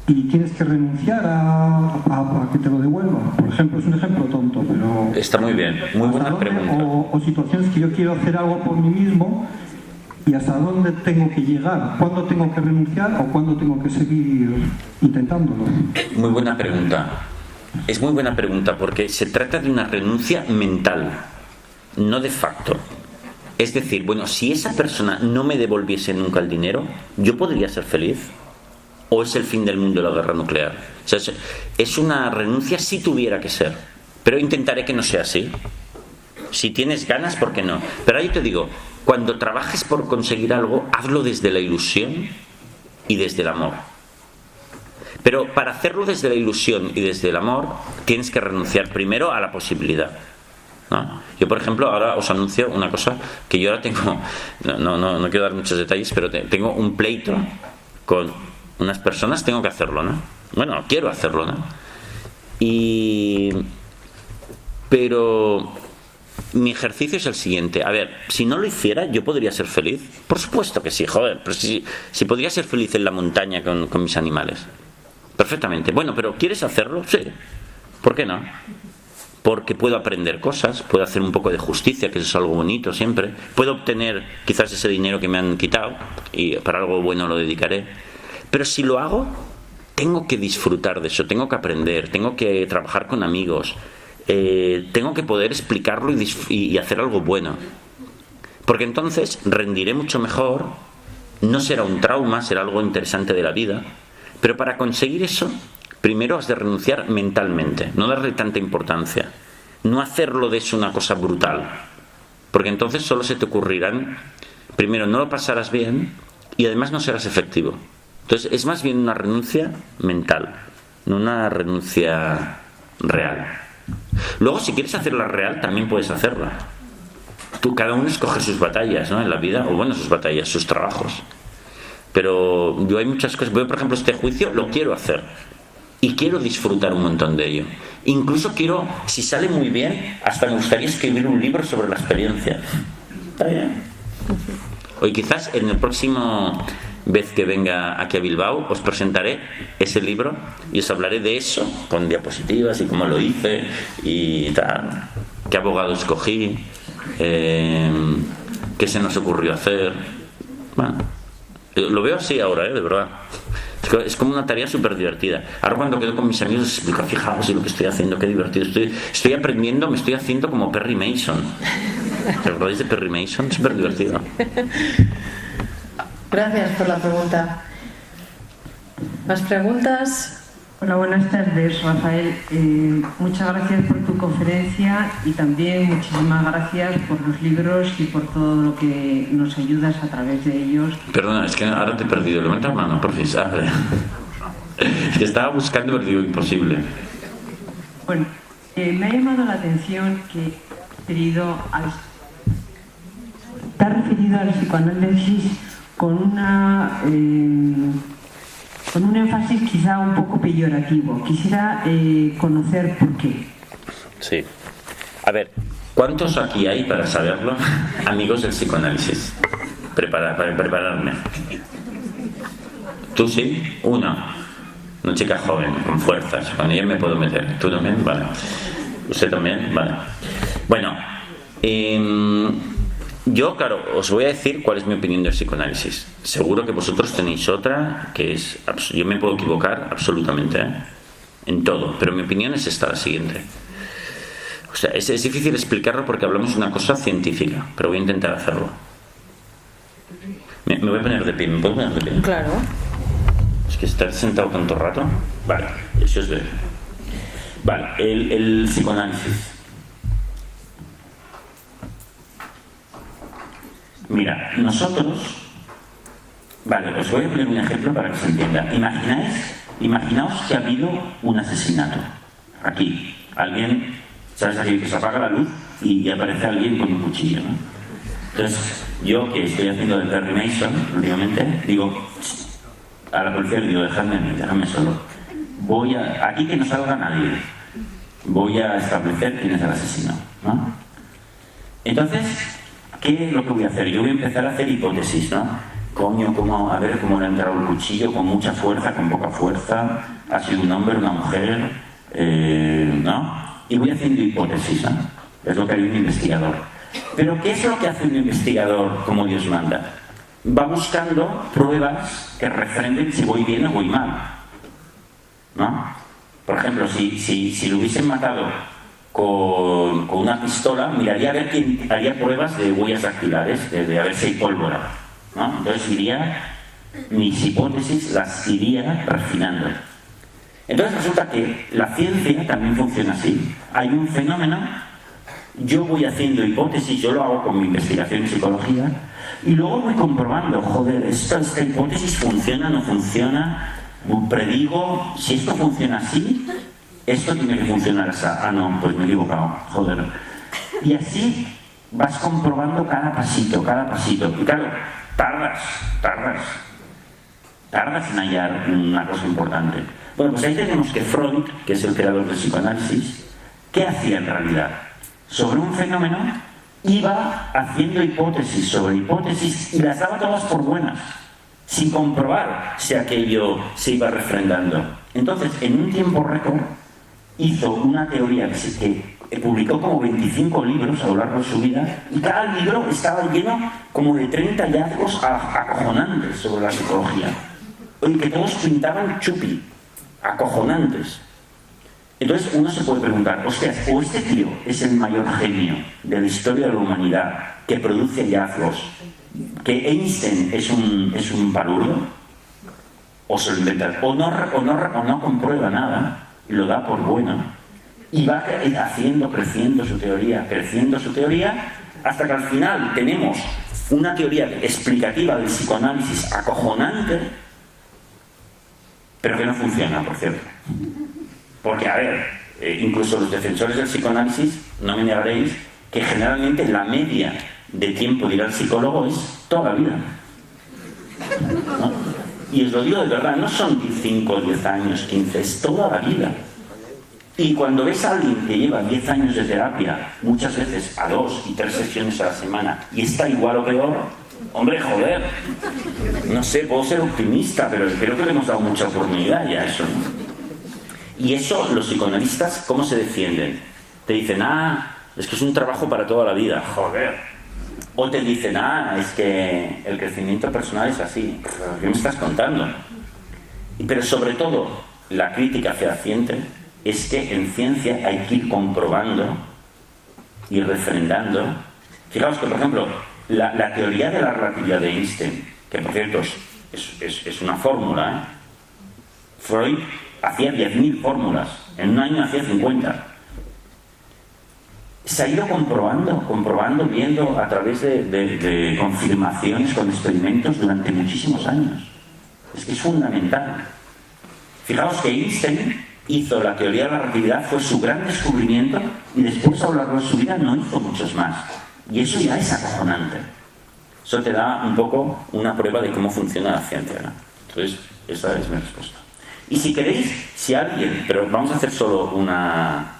y tienes que renunciar a que te lo devuelva. Por ejemplo, es un ejemplo tonto, pero... Está muy bien, muy buena pregunta. O situaciones que yo quiero hacer algo por mí mismo y hasta dónde tengo que llegar, cuándo tengo que renunciar o cuándo tengo que seguir intentándolo. Muy buena pregunta. Es muy buena pregunta porque se trata de una renuncia mental, no de facto. Es decir, bueno, si esa persona no me devolviese nunca el dinero, ¿yo podría ser feliz? ¿O es el fin del mundo de la guerra nuclear? O sea, es una renuncia si tuviera que ser, pero intentaré que no sea así. Si tienes ganas, ¿por qué no? Pero ahí te digo, cuando trabajes por conseguir algo, hazlo desde la ilusión y desde el amor. Pero para hacerlo desde la ilusión y desde el amor, tienes que renunciar primero a la posibilidad, ¿no? Yo, por ejemplo, ahora os anuncio una cosa que yo ahora tengo, no quiero dar muchos detalles, pero tengo un pleito con unas personas, tengo que hacerlo, ¿no? Bueno, quiero hacerlo, ¿no? Pero mi ejercicio es el siguiente. A ver, si no lo hiciera, ¿yo podría ser feliz? Por supuesto que sí, joder. Pero si podría ser feliz en la montaña con mis animales. Perfectamente. Bueno, pero ¿quieres hacerlo? Sí. ¿Por qué no? Porque puedo aprender cosas, puedo hacer un poco de justicia, que eso es algo bonito siempre. Puedo obtener quizás ese dinero que me han quitado y para algo bueno lo dedicaré. Pero si lo hago, tengo que disfrutar de eso, tengo que aprender, tengo que trabajar con amigos, tengo que poder explicarlo y hacer algo bueno. Porque entonces rendiré mucho mejor, no será un trauma, será algo interesante de la vida. Pero para conseguir eso, primero has de renunciar mentalmente, no darle tanta importancia, no hacerlo de eso una cosa brutal. Porque entonces solo se te ocurrirán, primero no lo pasarás bien y además no serás efectivo. Entonces es más bien una renuncia mental, no una renuncia real. Luego, si quieres hacerla real, también puedes hacerla. Cada uno escoge sus batallas, ¿no? En la vida, o bueno, sus batallas, sus trabajos. Pero yo hay muchas cosas. Yo, por ejemplo, este juicio lo quiero hacer y quiero disfrutar un montón de ello. Incluso quiero, si sale muy bien, hasta me gustaría escribir un libro sobre la experiencia. ¿Está bien? Hoy quizás en el próximo vez que venga aquí a Bilbao os presentaré ese libro y os hablaré de eso con diapositivas y cómo lo hice y tal, qué abogado escogí, qué se nos ocurrió hacer. Bueno, lo veo así ahora, de verdad. Es como una tarea súper divertida. Ahora cuando quedo con mis amigos les explico, fijaos en lo que estoy haciendo, qué divertido. Estoy aprendiendo, me estoy haciendo como Perry Mason. ¿Te acordáis de Perry Mason? Súper divertido. Gracias por la pregunta. ¿Más preguntas? Hola, buenas tardes, Rafael. Muchas gracias por tu conferencia y también muchísimas gracias por los libros y por todo lo que nos ayudas a través de ellos. Perdona, es que ahora te he perdido. Levanta la mano, por favor. Es que estaba buscando, pero digo, imposible. Bueno, me ha llamado la atención que te has referido al psicoanálisis con un énfasis quizá un poco peyorativo. Quisiera conocer por qué. Sí. A ver, ¿cuántos aquí hay, para saberlo, amigos del psicoanálisis? Para prepararme. ¿Tú sí? Una chica joven, con fuerzas. Con ella me puedo meter. ¿Tú también? Vale. ¿Usted también? Vale. Bueno, yo, claro, os voy a decir cuál es mi opinión del psicoanálisis. Seguro que vosotros tenéis otra, que es... Yo me puedo equivocar absolutamente, en todo, pero mi opinión es esta, la siguiente. O sea, es difícil explicarlo porque hablamos de una cosa científica, pero voy a intentar hacerlo. Me voy a poner de pie, ¿me puedo poner de pie? Claro. Es que estar sentado tanto rato... Vale, eso es ver. Vale, el psicoanálisis. Mira, nosotros... Vale, os voy a poner un ejemplo para que se entienda. Imaginaos que ha habido un asesinato. Aquí. Alguien, ¿sabes? Aquí que se apaga la luz y aparece alguien con un cuchillo, ¿no? Entonces, yo que estoy haciendo de Perry Mason últimamente, digo a la policía, le digo, déjame solo. Aquí que no salga nadie. voy a establecer quién es el asesino, ¿no? Entonces, ¿qué es lo que voy a hacer? Yo voy a empezar a hacer hipótesis, ¿no? Coño, a ver cómo le ha entrado el cuchillo, con mucha fuerza, con poca fuerza, ha sido un hombre, una mujer, ¿no? Y voy haciendo hipótesis, ¿no? Es lo que haría un investigador. Pero ¿qué es lo que hace un investigador como Dios manda? Va buscando pruebas que refrenden si voy bien o voy mal, ¿no? Por ejemplo, si lo hubiesen matado con una pistola, miraría a ver quién haría pruebas de huellas dactilares, de a ver si hay pólvora, ¿no? Entonces mis hipótesis las iría refinando. Entonces resulta que la ciencia también funciona así. Hay un fenómeno, yo voy haciendo hipótesis, yo lo hago con mi investigación en psicología, y luego voy comprobando, joder, esta hipótesis funciona, no funciona, predigo, si esto funciona así, esto tiene que funcionar así. Ah, no, pues me he equivocado, joder. Y así vas comprobando cada pasito. Y claro, tardas en hallar una cosa importante. Bueno, pues ahí tenemos que Freud, que es el creador del psicoanálisis, ¿qué hacía en realidad? Sobre un fenómeno, iba haciendo hipótesis sobre hipótesis y las daba todas por buenas, sin comprobar si aquello se iba refrendando. Entonces, en un tiempo récord, hizo una teoría que publicó como 25 libros a lo largo de su vida, y cada libro estaba lleno como de 30 hallazgos acojonantes sobre la psicología, y que todos pintaban chupi, acojonantes. Entonces uno se puede preguntar, hostias, o este tío es el mayor genio de la historia de la humanidad que produce hallazgos, que Einstein es un palurdo, o se lo inventa, o no comprueba nada y lo da por bueno, y va creciendo su teoría, hasta que al final tenemos una teoría explicativa del psicoanálisis acojonante, pero que no funciona, por cierto. Porque, a ver, incluso los defensores del psicoanálisis, no me negaréis, que generalmente la media de tiempo de ir al psicólogo es toda la vida, ¿no? Y os lo digo de verdad, no son 5, 10 años, 15, es toda la vida. Y cuando ves a alguien que lleva 10 años de terapia, muchas veces a 2 y 3 sesiones a la semana, y está igual o peor, hombre, joder, no sé, puedo ser optimista, pero creo que le hemos dado mucha oportunidad ya a eso, ¿no? Y eso, los psicoanalistas, ¿cómo se defienden? Te dicen, es que es un trabajo para toda la vida, joder. O te dicen, es que el crecimiento personal es así. ¿Qué me estás contando? Pero sobre todo, la crítica fehaciente es que en ciencia hay que ir comprobando y refrendando. Fijaos que, por ejemplo, la teoría de la relatividad de Einstein, que por cierto es una fórmula, Freud hacía 10.000 fórmulas, en un año hacía 50. Se ha ido comprobando, viendo a través de confirmaciones con experimentos durante muchísimos años. Es que es fundamental. Fijaos que Einstein hizo la teoría de la relatividad, fue su gran descubrimiento, y después a lo largo de su vida no hizo muchos más. Y eso ya es acojonante. Eso te da un poco una prueba de cómo funciona la ciencia, ¿no? Entonces, esa es mi respuesta. Y si queréis, si alguien, pero vamos a hacer solo una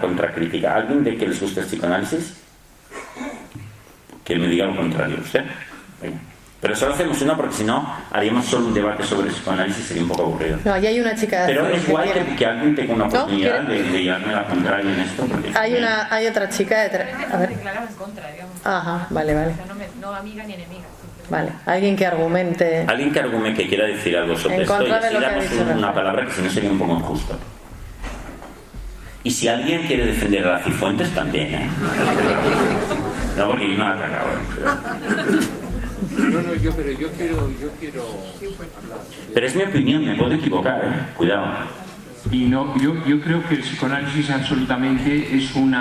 contracrítica. ¿Alguien de que les guste el psicoanálisis? Que me diga lo contrario, ¿usted? Venga. Pero solo hacemos una porque si no, haríamos solo un debate sobre el psicoanálisis, sería un poco aburrido. No, ahí hay una chica... Pero es guay que alguien tenga una oportunidad de llevarme la contraria en esto. Hay otra chica detrás. A ver. Declaramos en contra, digamos. Ajá, vale. O sea, no amiga ni enemiga. Vale, alguien que argumente... Alguien que quiera decir algo sobre esto, y así damos una palabra que si no sería un poco injusto. Y si alguien quiere defender a la Cifuentes, también, ¿eh? No, porque yo no la he atacado. No, yo quiero hablar. Pero es mi opinión, me puedo equivocar, ¿eh? Cuidado. Y no, yo creo que el psicoanálisis absolutamente es un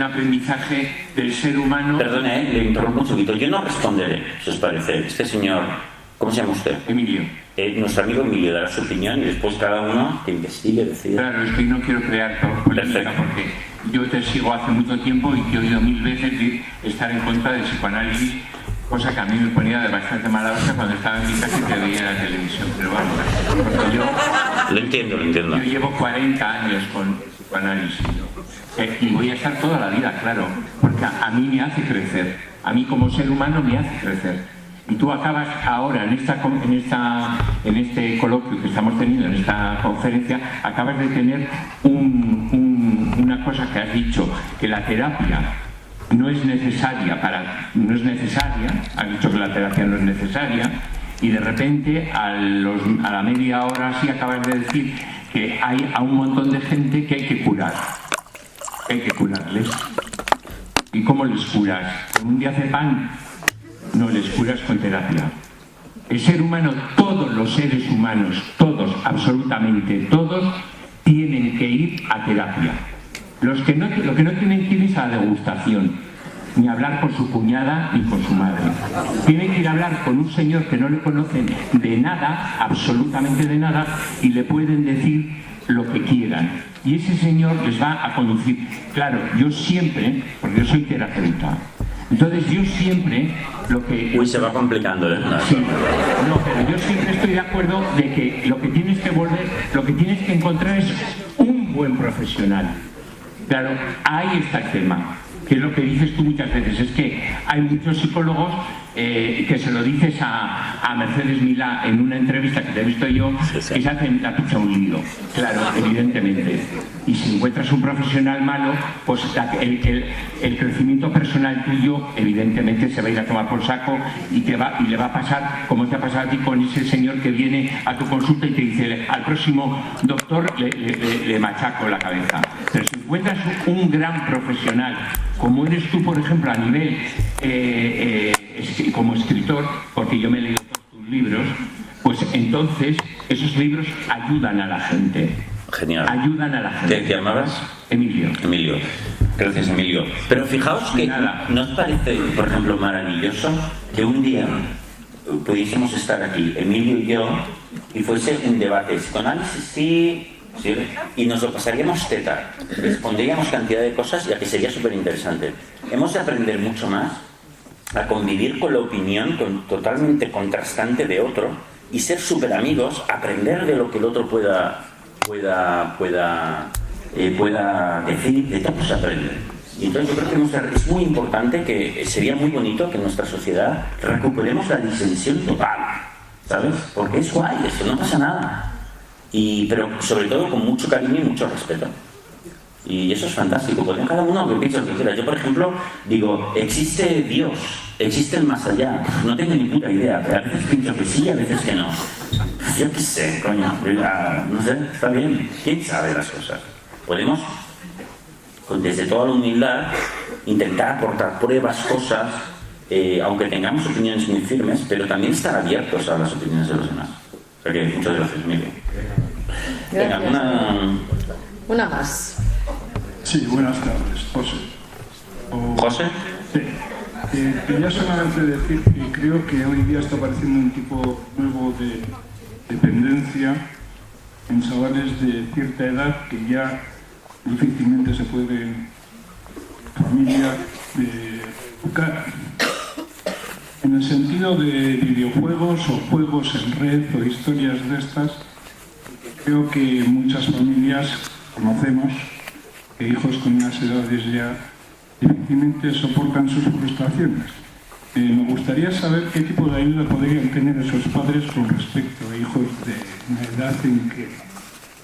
aprendizaje del ser humano. Perdone, le interrumpo un poquito. Yo no responderé, si os parece. Este señor, ¿cómo se llama usted? Emilio. Nuestro amigo Emilio dará su opinión y después cada uno que investigue, decida. Claro, es que no quiero crear polémica porque yo te sigo hace mucho tiempo y te he oído 1000 veces estar en contra del psicoanálisis cosa que a mí me ponía de bastante mala hostia cuando estaba en mi casa y te veía en la televisión. Pero vamos, porque yo... Lo entiendo. Yo llevo 40 años con psicoanálisis, y voy a estar toda la vida, claro, porque a mí me hace crecer, a mí como ser humano me hace crecer. Y tú acabas ahora en este coloquio que estamos teniendo, en esta conferencia, acabas de tener una cosa que has dicho, que la terapia no es necesaria, has dicho que la terapia no es necesaria, y de repente a la media hora sí acabas de decir que hay a un montón de gente que hay que curar, hay que curarles. ¿Y cómo les curas? ¿Con un diazepam? No, les curas con terapia. El ser humano, todos los seres humanos, todos, absolutamente todos, tienen que ir a terapia. Lo que no tienen que ir es a la degustación, ni hablar con su cuñada ni con su madre. Tienen que ir a hablar con un señor que no le conocen de nada, absolutamente de nada, y le pueden decir lo que quieran. Y ese señor les va a conducir. Claro, yo siempre, porque yo soy terapeuta, entonces yo siempre lo que... Uy, se va complicando, ¿eh? Sí. No, pero yo siempre estoy de acuerdo de que lo que tienes que encontrar es un buen profesional. Claro, ahí está el tema, que es lo que dices tú muchas veces, es que hay muchos psicólogos que se lo dices a Mercedes Milá en una entrevista que te he visto yo, que se hacen la picha un lío, claro, evidentemente. Y si encuentras un profesional malo, pues el crecimiento personal tuyo, evidentemente, se va a ir a tomar por saco y le va a pasar como te ha pasado a ti con ese señor que viene a tu consulta y te dice, al próximo doctor le machaco la cabeza. Pero si encuentras un gran profesional, como eres tú, por ejemplo, a nivel como escritor, porque yo me he leído todos tus libros, pues entonces esos libros ayudan a la gente. Genial. Ayudan a la gente. ¿Te llamabas? Emilio. Emilio. Gracias, Emilio. Pero fijaos que ¿no os parece, por ejemplo, maravilloso que un día pudiésemos estar aquí, Emilio y yo, y fuese un debate psicoanálisis, sí, y nos lo pasaríamos teta, responderíamos cantidad de cosas, ya que sería súper interesante. Hemos de aprender mucho más a convivir con la opinión totalmente contrastante de otro y ser súper amigos, aprender de lo que el otro pueda decir, de todos aprender. Y entonces yo creo que es muy importante, que sería muy bonito que en nuestra sociedad recuperemos la disensión total, ¿sabes? Porque es guay, eso no pasa nada. Pero sobre todo con mucho cariño y mucho respeto. Y eso es fantástico, porque cada uno que piensa lo que quiera. Yo, por ejemplo, digo, existe Dios, existe el más allá. No tengo ni puta idea, pero a veces pienso que sí, a veces que no. Yo qué sé, coño, no sé, está bien. ¿Quién sabe las cosas? Podemos, desde toda la humildad, intentar aportar pruebas, cosas, aunque tengamos opiniones muy firmes, pero también estar abiertos a las opiniones de los demás. O sea que muchas gracias, Emilio. Venga, una más. Sí, buenas tardes, José. ¿José? Sí. Quería solamente decir que creo que hoy día está apareciendo un tipo nuevo de dependencia en chavales de cierta edad que ya difícilmente se puede familia educar. En el sentido de videojuegos o juegos en red o historias de estas, creo que muchas familias conocemos que hijos con unas edades ya difícilmente soportan sus frustraciones. Me gustaría saber qué tipo de ayuda podrían tener esos padres con respecto a hijos de una edad en que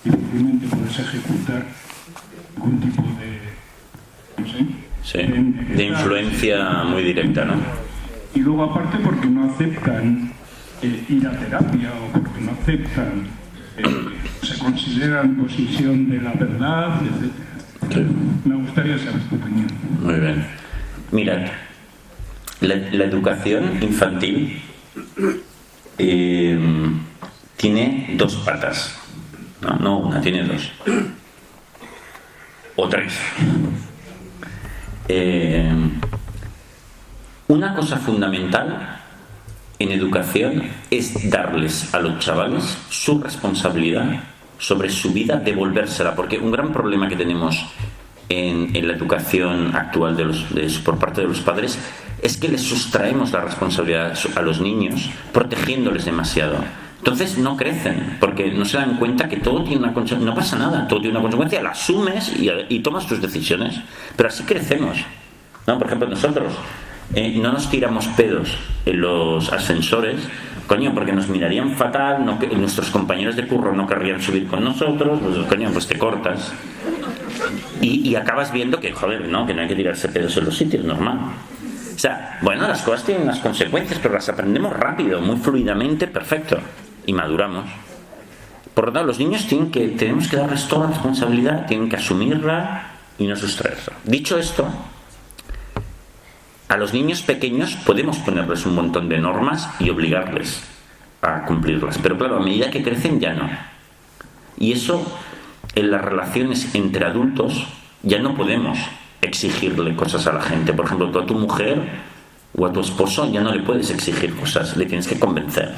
difícilmente puedes ejecutar algún tipo de, no sé, sí, de influencia muy directa, ¿no? Y luego aparte porque no aceptan ir a terapia o porque no aceptan, se consideran posición de la verdad, etc. Sí. Me gustaría saber tu opinión. Muy bien. Mirad, la educación infantil tiene dos patas. No una, tiene dos. O tres. Una cosa fundamental en educación es darles a los chavales su responsabilidad sobre su vida, devolvérsela, porque un gran problema que tenemos en la educación actual por parte de los padres es que les sustraemos la responsabilidad a los niños protegiéndoles demasiado. Entonces no crecen, porque no se dan cuenta que todo tiene una consecuencia. No pasa nada, todo tiene una consecuencia, la asumes y tomas tus decisiones. Pero así crecemos, ¿no? Por ejemplo, nosotros no nos tiramos pedos en los ascensores, coño, porque nos mirarían fatal, nuestros compañeros de curro no querrían subir con nosotros, pues, coño, pues te cortas. Y acabas viendo que, joder, ¿no? Que no hay que tirarse pedos en los sitios, normal. O sea, bueno, las cosas tienen unas consecuencias, pero las aprendemos rápido, muy fluidamente, perfecto. Y maduramos. Por lo tanto, los niños tenemos que darles toda la responsabilidad, tienen que asumirla y no sustraerla. Dicho esto, a los niños pequeños podemos ponerles un montón de normas y obligarles a cumplirlas, pero claro, a medida que crecen ya no. Y eso, en las relaciones entre adultos, ya no podemos exigirle cosas a la gente. Por ejemplo, tú a tu mujer o a tu esposo ya no le puedes exigir cosas, le tienes que convencer.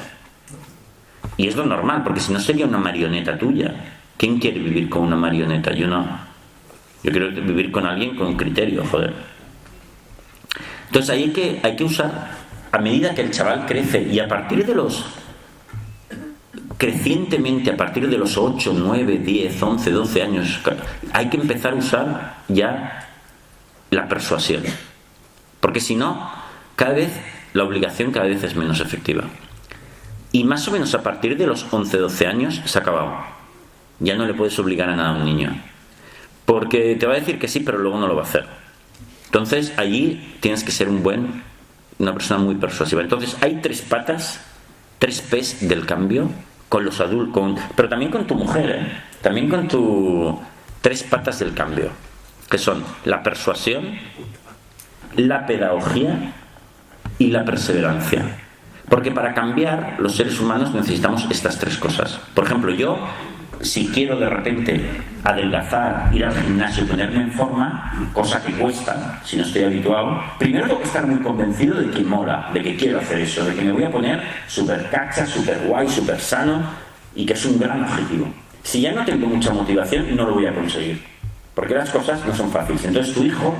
Y es lo normal, porque si no sería una marioneta tuya. ¿Quién quiere vivir con una marioneta? Yo no. Yo quiero vivir con alguien con criterio, joder. Entonces ahí hay que usar, a medida que el chaval crece, y crecientemente a partir de los 8, 9, 10, 11, 12 años, hay que empezar a usar ya la persuasión. Porque si no, la obligación cada vez es menos efectiva. Y más o menos a partir de los 11, 12 años se ha acabado. Ya no le puedes obligar a nada a un niño. Porque te va a decir que sí, pero luego no lo va a hacer. Entonces allí tienes que ser una persona muy persuasiva. Entonces hay 3 patas, 3 P's del cambio con los adultos, pero también con tu mujer, también con 3 patas del cambio, que son la persuasión, la pedagogía y la perseverancia. Porque para cambiar, los seres humanos necesitamos estas 3 cosas. Por ejemplo, yo, si quiero de repente adelgazar, ir al gimnasio, ponerme en forma, cosa que cuesta, si no estoy habituado, primero tengo que estar muy convencido de que mola, de que quiero hacer eso, de que me voy a poner súper cacha, súper guay, súper sano, y que es un gran objetivo. Si ya no tengo mucha motivación, no lo voy a conseguir, porque las cosas no son fáciles. Entonces tu hijo,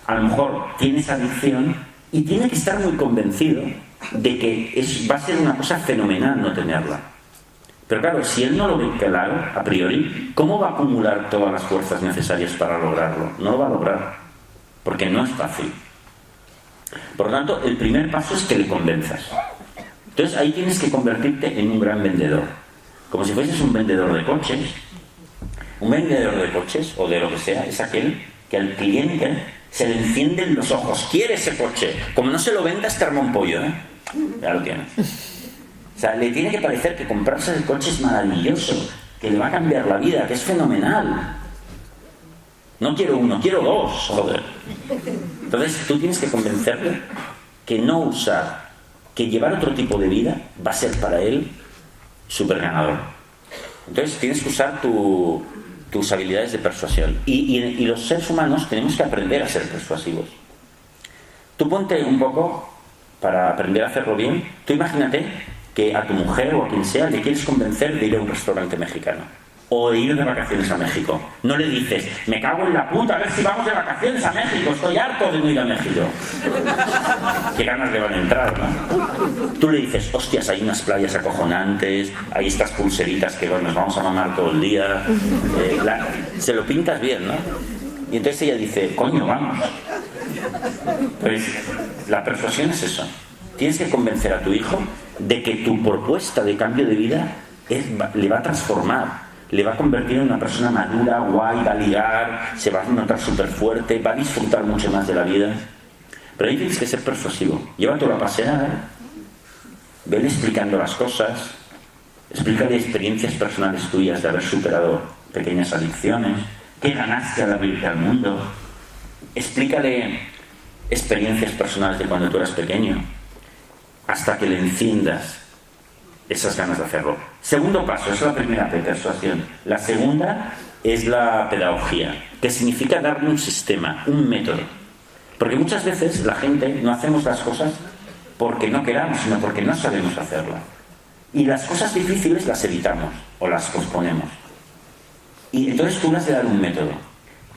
a lo mejor, tiene esa adicción y tiene que estar muy convencido de que va a ser una cosa fenomenal no tenerla. Pero claro, si él no lo ve claro, a priori, ¿cómo va a acumular todas las fuerzas necesarias para lograrlo? No lo va a lograr, porque no es fácil. Por lo tanto, el primer paso es que le convenzas. Entonces ahí tienes que convertirte en un gran vendedor. Como si fueses un vendedor de coches. Un vendedor de coches, o de lo que sea, es aquel que al cliente se le encienden los ojos. Quiere ese coche. Como no se lo vendas, te arma un pollo, ¿eh? Ya lo tienes. O sea, le tiene que parecer que comprarse el coche es maravilloso, que le va a cambiar la vida, que es fenomenal. No quiero 1, quiero 2, joder. Entonces tú tienes que convencerle que no usar, que llevar otro tipo de vida va a ser para él súper ganador. Entonces tienes que usar tus habilidades de persuasión. Y los seres humanos tenemos que aprender a ser persuasivos. Tú ponte un poco, para aprender a hacerlo bien, tú imagínate que a tu mujer o a quien sea le quieres convencer de ir a un restaurante mexicano o de ir de vacaciones a México. No le dices, me cago en la puta, a ver si vamos de vacaciones a México, estoy harto de no ir a México. Qué ganas le van a entrar, ¿no? Tú le dices, hostias, hay unas playas acojonantes, hay estas pulseritas que nos vamos a mamar todo el día. Se lo pintas bien, ¿no? Y entonces ella dice, coño, vamos. Pues la persuasión es eso. Tienes que convencer a tu hijo de que tu propuesta de cambio de vida le va a transformar, le va a convertir en una persona madura, guay, va a ligar, se va a notar súper fuerte, va a disfrutar mucho más de la vida. Pero ahí tienes que ser persuasivo. Llévatelo a pasear, vele explicando las cosas, explícale experiencias personales tuyas de haber superado pequeñas adicciones, qué ganaste al abrirte al mundo. Explícale experiencias personales de cuando tú eras pequeño, hasta que le enciendas esas ganas de hacerlo. Segundo paso, es la primera persuasión. La segunda es la pedagogía, que significa darle un sistema, un método. Porque muchas veces la gente no hacemos las cosas porque no queramos, sino porque no sabemos hacerlas. Y las cosas difíciles las evitamos o las posponemos. Y entonces tú le has de dar un método.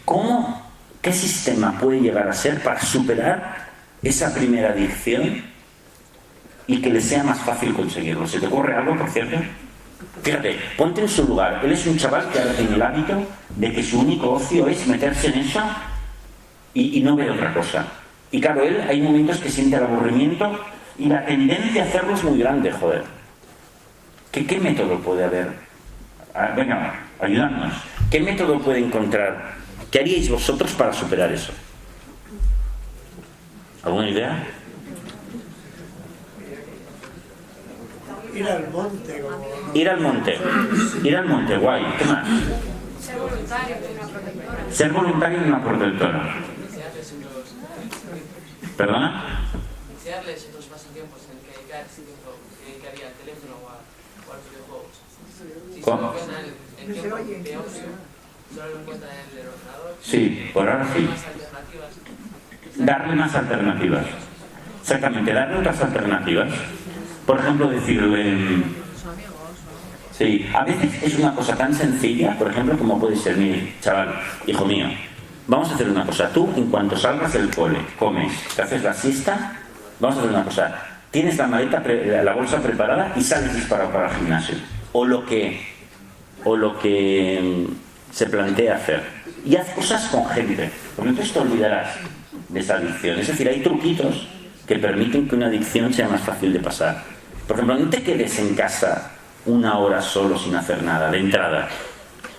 ¿Cómo ¿Qué sistema puede llegar a ser para superar esa primera adicción y que le sea más fácil conseguirlo? ¿Se te ocurre algo, por cierto? Fíjate, ponte en su lugar. Él es un chaval que ahora tiene el hábito de que su único ocio es meterse en eso y no ver otra cosa. Y claro, él hay momentos que siente el aburrimiento y la tendencia a hacerlo es muy grande, joder. ¿Qué método puede haber? Venga, ayudadnos. ¿Qué método puede encontrar? ¿Qué haríais vosotros para superar eso? ¿Alguna idea? Ir al monte. Ir al monte. Ir al monte, guay. ¿Qué más? Ser voluntario en una protectora. Ser voluntario en una protectora. ¿Perdona? Iniciarles en los pasatiempos, en que dedicar ese tiempo que dedicaría al teléfono o a los videojuegos. Si ¿Cómo? solo encuentran el tiempo de ocio, solo lo encuentran en el ordenador. Sí, por ahora sí. Más alternativas. Darle más alternativas. Exactamente, darle otras alternativas. Por ejemplo, decirle... Sí, a veces es una cosa tan sencilla, por ejemplo, como puede ser, mire, chaval, hijo mío, vamos a hacer una cosa. Tú, en cuanto salgas del cole, comes, te haces la siesta, vamos a hacer una cosa. Tienes la maleta, la bolsa preparada y sales disparado para el gimnasio. O lo que se plantea hacer. Y haz cosas con gente, porque entonces te olvidarás de esa adicción. Es decir, hay truquitos que permiten que una adicción sea más fácil de pasar. Por ejemplo, no te quedes en casa una hora solo sin hacer nada, de entrada.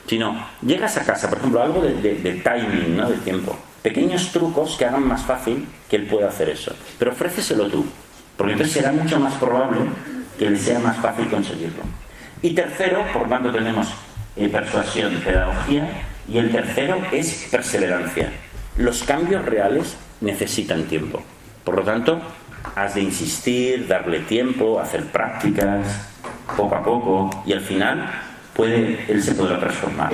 Sino, llegas a casa, por ejemplo, algo de timing, ¿no? De tiempo. Pequeños trucos que hagan más fácil que él pueda hacer eso. Pero ofréceselo tú, porque entonces será mucho más probable que le sea más fácil conseguirlo. Y tercero, por tanto tenemos persuasión, pedagogía, y el tercero es perseverancia. Los cambios reales necesitan tiempo. Por lo tanto, has de insistir, darle tiempo, hacer prácticas, poco a poco, y al final él se podrá transformar.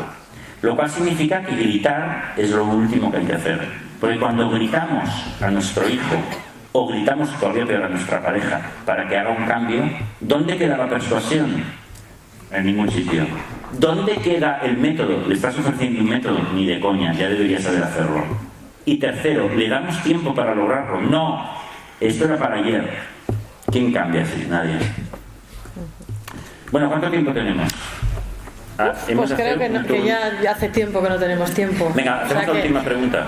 Lo cual significa que gritar es lo último que hay que hacer. Porque cuando gritamos a nuestro hijo, o gritamos todavía peor a nuestra pareja, para que haga un cambio, ¿dónde queda la persuasión? En ningún sitio. ¿Dónde queda el método? Le estás ofreciendo un método, ni de coña, ya deberías saber hacerlo. Y tercero, ¿le damos tiempo para lograrlo? No, esto era para ayer. ¿Quién cambia así? Nadie. Bueno, ¿cuánto tiempo tenemos? Pues creo que ya hace tiempo que no tenemos tiempo. Venga, hacemos la última pregunta.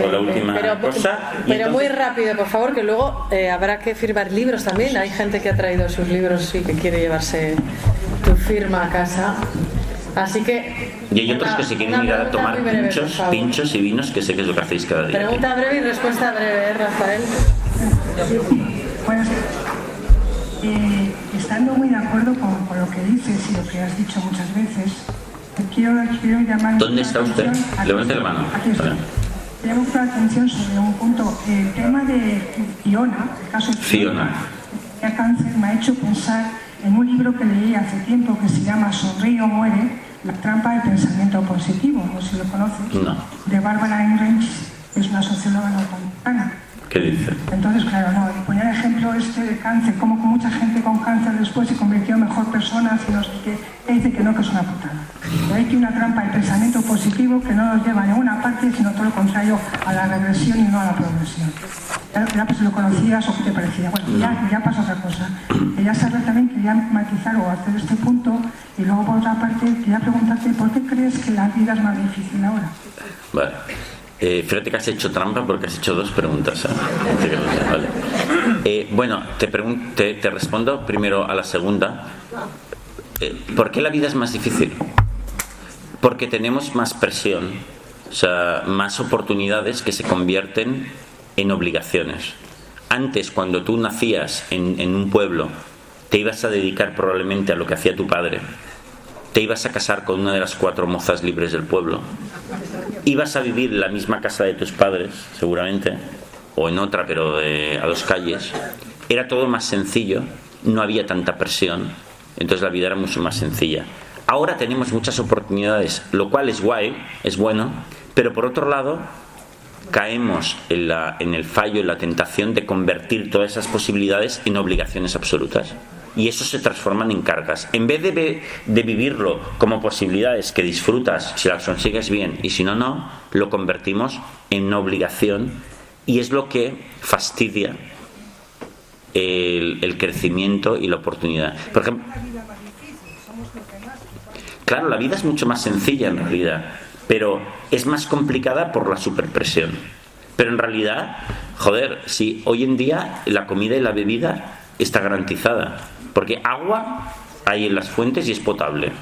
O la última cosa. Pero muy rápido, por favor, que luego habrá que firmar libros también. Hay gente que ha traído sus libros y que quiere llevarse tu firma a casa. Así que... Y hay otros que se quieren ir a tomar pinchos y vinos, que sé que es lo que hacéis cada día. Pregunta breve y respuesta breve, Rafael. Bueno, estando muy de acuerdo con lo que dices y lo que has dicho muchas veces, quiero llamar... ¿Dónde está usted? Levante la mano. Aquí estoy. Llamo la atención sobre un punto. El tema de Fiona, el caso de Fiona, que cáncer, me ha hecho pensar en un libro que leí hace tiempo que se llama Sonríe o muere, la trampa del pensamiento positivo, no sé si lo conoces, no. De Barbara Ehrenreich, que es una socióloga norteamericana. ¿Qué dice? Entonces, claro, no, ponía el ejemplo de cáncer, como con mucha gente con cáncer después se convirtió en mejor persona, y no sé qué, y dice que no, que es una putada. Y hay que una trampa del pensamiento positivo que no nos lleva a ninguna parte, sino todo lo contrario, a la regresión y no a la progresión. Ya pues lo conocías o qué te parecía. Bueno, ya pasa otra cosa. Quería saber también, quería matizar o hacer este punto, y luego por otra parte quería preguntarte, ¿por qué crees que la vida es más difícil ahora? Vale. Fíjate que has hecho trampa porque has hecho dos preguntas. Vale. Bueno, te respondo primero a la segunda. ¿Por qué la vida es más difícil? Porque tenemos más presión, o sea, más oportunidades que se convierten en obligaciones. Antes, cuando tú nacías en un pueblo, te ibas a dedicar probablemente a lo que hacía tu padre. Te ibas a casar con una de las 4 mozas libres del pueblo. Ibas a vivir en la misma casa de tus padres, seguramente, o en otra, pero a 2 calles. Era todo más sencillo, no había tanta presión, entonces la vida era mucho más sencilla. Ahora tenemos muchas oportunidades, lo cual es guay, es bueno, pero por otro lado, caemos en el fallo, en la tentación de convertir todas esas posibilidades en obligaciones absolutas. y eso se transforman en cargas. En vez de vivirlo como posibilidades que disfrutas si las consigues bien y si no, no, lo convertimos en una obligación, y es lo que fastidia el crecimiento y la oportunidad. Por ejemplo, claro, la vida es mucho más sencilla en realidad, pero es más complicada por la superpresión. Pero en realidad, joder, si hoy en día la comida y la bebida está garantizada, porque agua hay en las fuentes y es potable.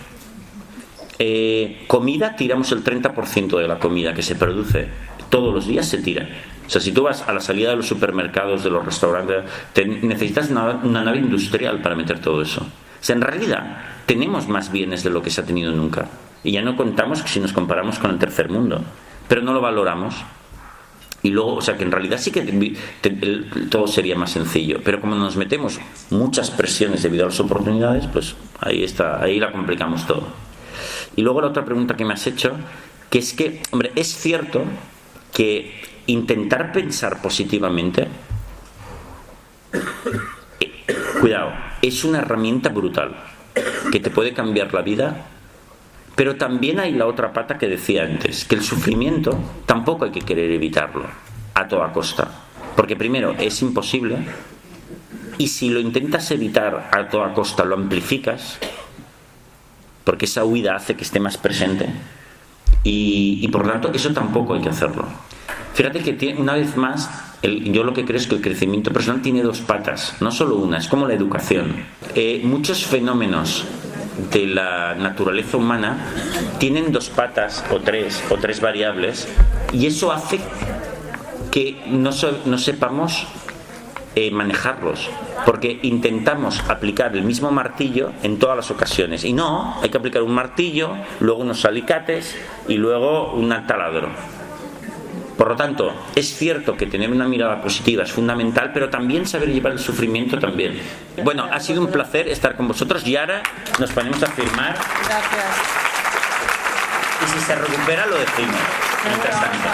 Comida, tiramos el 30% de la comida que se produce todos los días, se tira. O sea, si tú vas a la salida de los supermercados, de los restaurantes, necesitas una nave industrial para meter todo eso. O sea, en realidad tenemos más bienes de lo que se ha tenido nunca, y ya no contamos si nos comparamos con el tercer mundo, pero no lo valoramos. Y luego, o sea, que en realidad sí que todo sería más sencillo, pero como nos metemos muchas presiones debido a las oportunidades, pues ahí la complicamos todo. Y luego la otra pregunta que me has hecho, que es que, hombre, es cierto que intentar pensar positivamente, cuidado, es una herramienta brutal que te puede cambiar la vida. Pero también hay la otra pata que decía antes, que el sufrimiento tampoco hay que querer evitarlo a toda costa, porque primero es imposible, y si lo intentas evitar a toda costa lo amplificas, porque esa huida hace que esté más presente, y por lo tanto eso tampoco hay que hacerlo. Fíjate que una vez más, yo lo que creo es que el crecimiento personal tiene dos patas, no solo una, es como la educación. Muchos fenómenos de la naturaleza humana tienen dos patas o tres variables, y eso hace que no sepamos manejarlos, porque intentamos aplicar el mismo martillo en todas las ocasiones, y no, hay que aplicar un martillo, luego unos alicates y luego un taladro. Por lo tanto, es cierto que tener una mirada positiva es fundamental, pero también saber llevar el sufrimiento también. Bueno, ha sido un placer estar con vosotros, y ahora nos ponemos a firmar. Gracias. Y si se recupera lo decimos. Mientras tanto.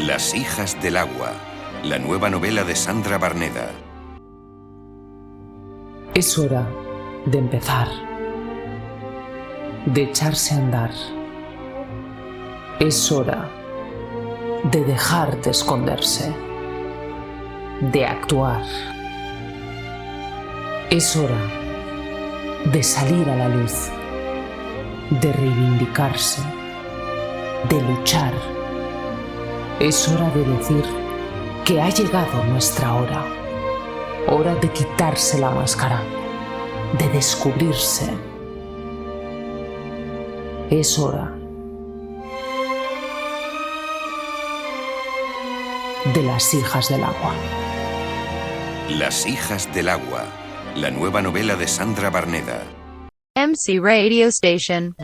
Las hijas del agua, la nueva novela de Sandra Barneda. Es hora de empezar, de echarse a andar. Es hora de dejar de esconderse, de actuar. Es hora de salir a la luz, de reivindicarse, de luchar. Es hora de decir que ha llegado nuestra hora. Hora de quitarse la máscara, de descubrirse. Es hora de las hijas del agua. Las hijas del agua, la nueva novela de Sandra Barneda. MC Radio Station.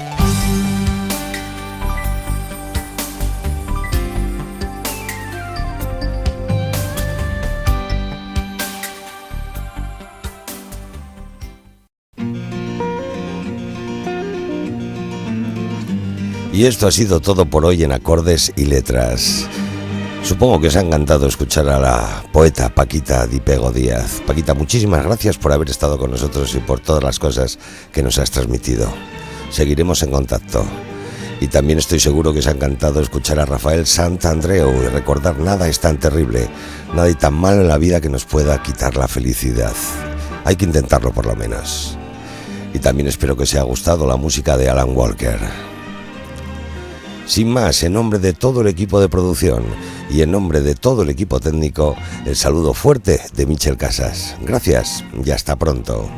Y esto ha sido todo por hoy en Acordes y Letras. Supongo que os ha encantado escuchar a la poeta Paquita Di Pego Díaz. Paquita, muchísimas gracias por haber estado con nosotros y por todas las cosas que nos has transmitido. Seguiremos en contacto. Y también estoy seguro que os ha encantado escuchar a Rafael Santandreu y recordar: nada es tan terrible, nada hay tan malo en la vida que nos pueda quitar la felicidad. Hay que intentarlo por lo menos. Y también espero que os haya gustado la música de Alan Walker. Sin más, en nombre de todo el equipo de producción y en nombre de todo el equipo técnico, el saludo fuerte de Michel Casas. Gracias y hasta pronto.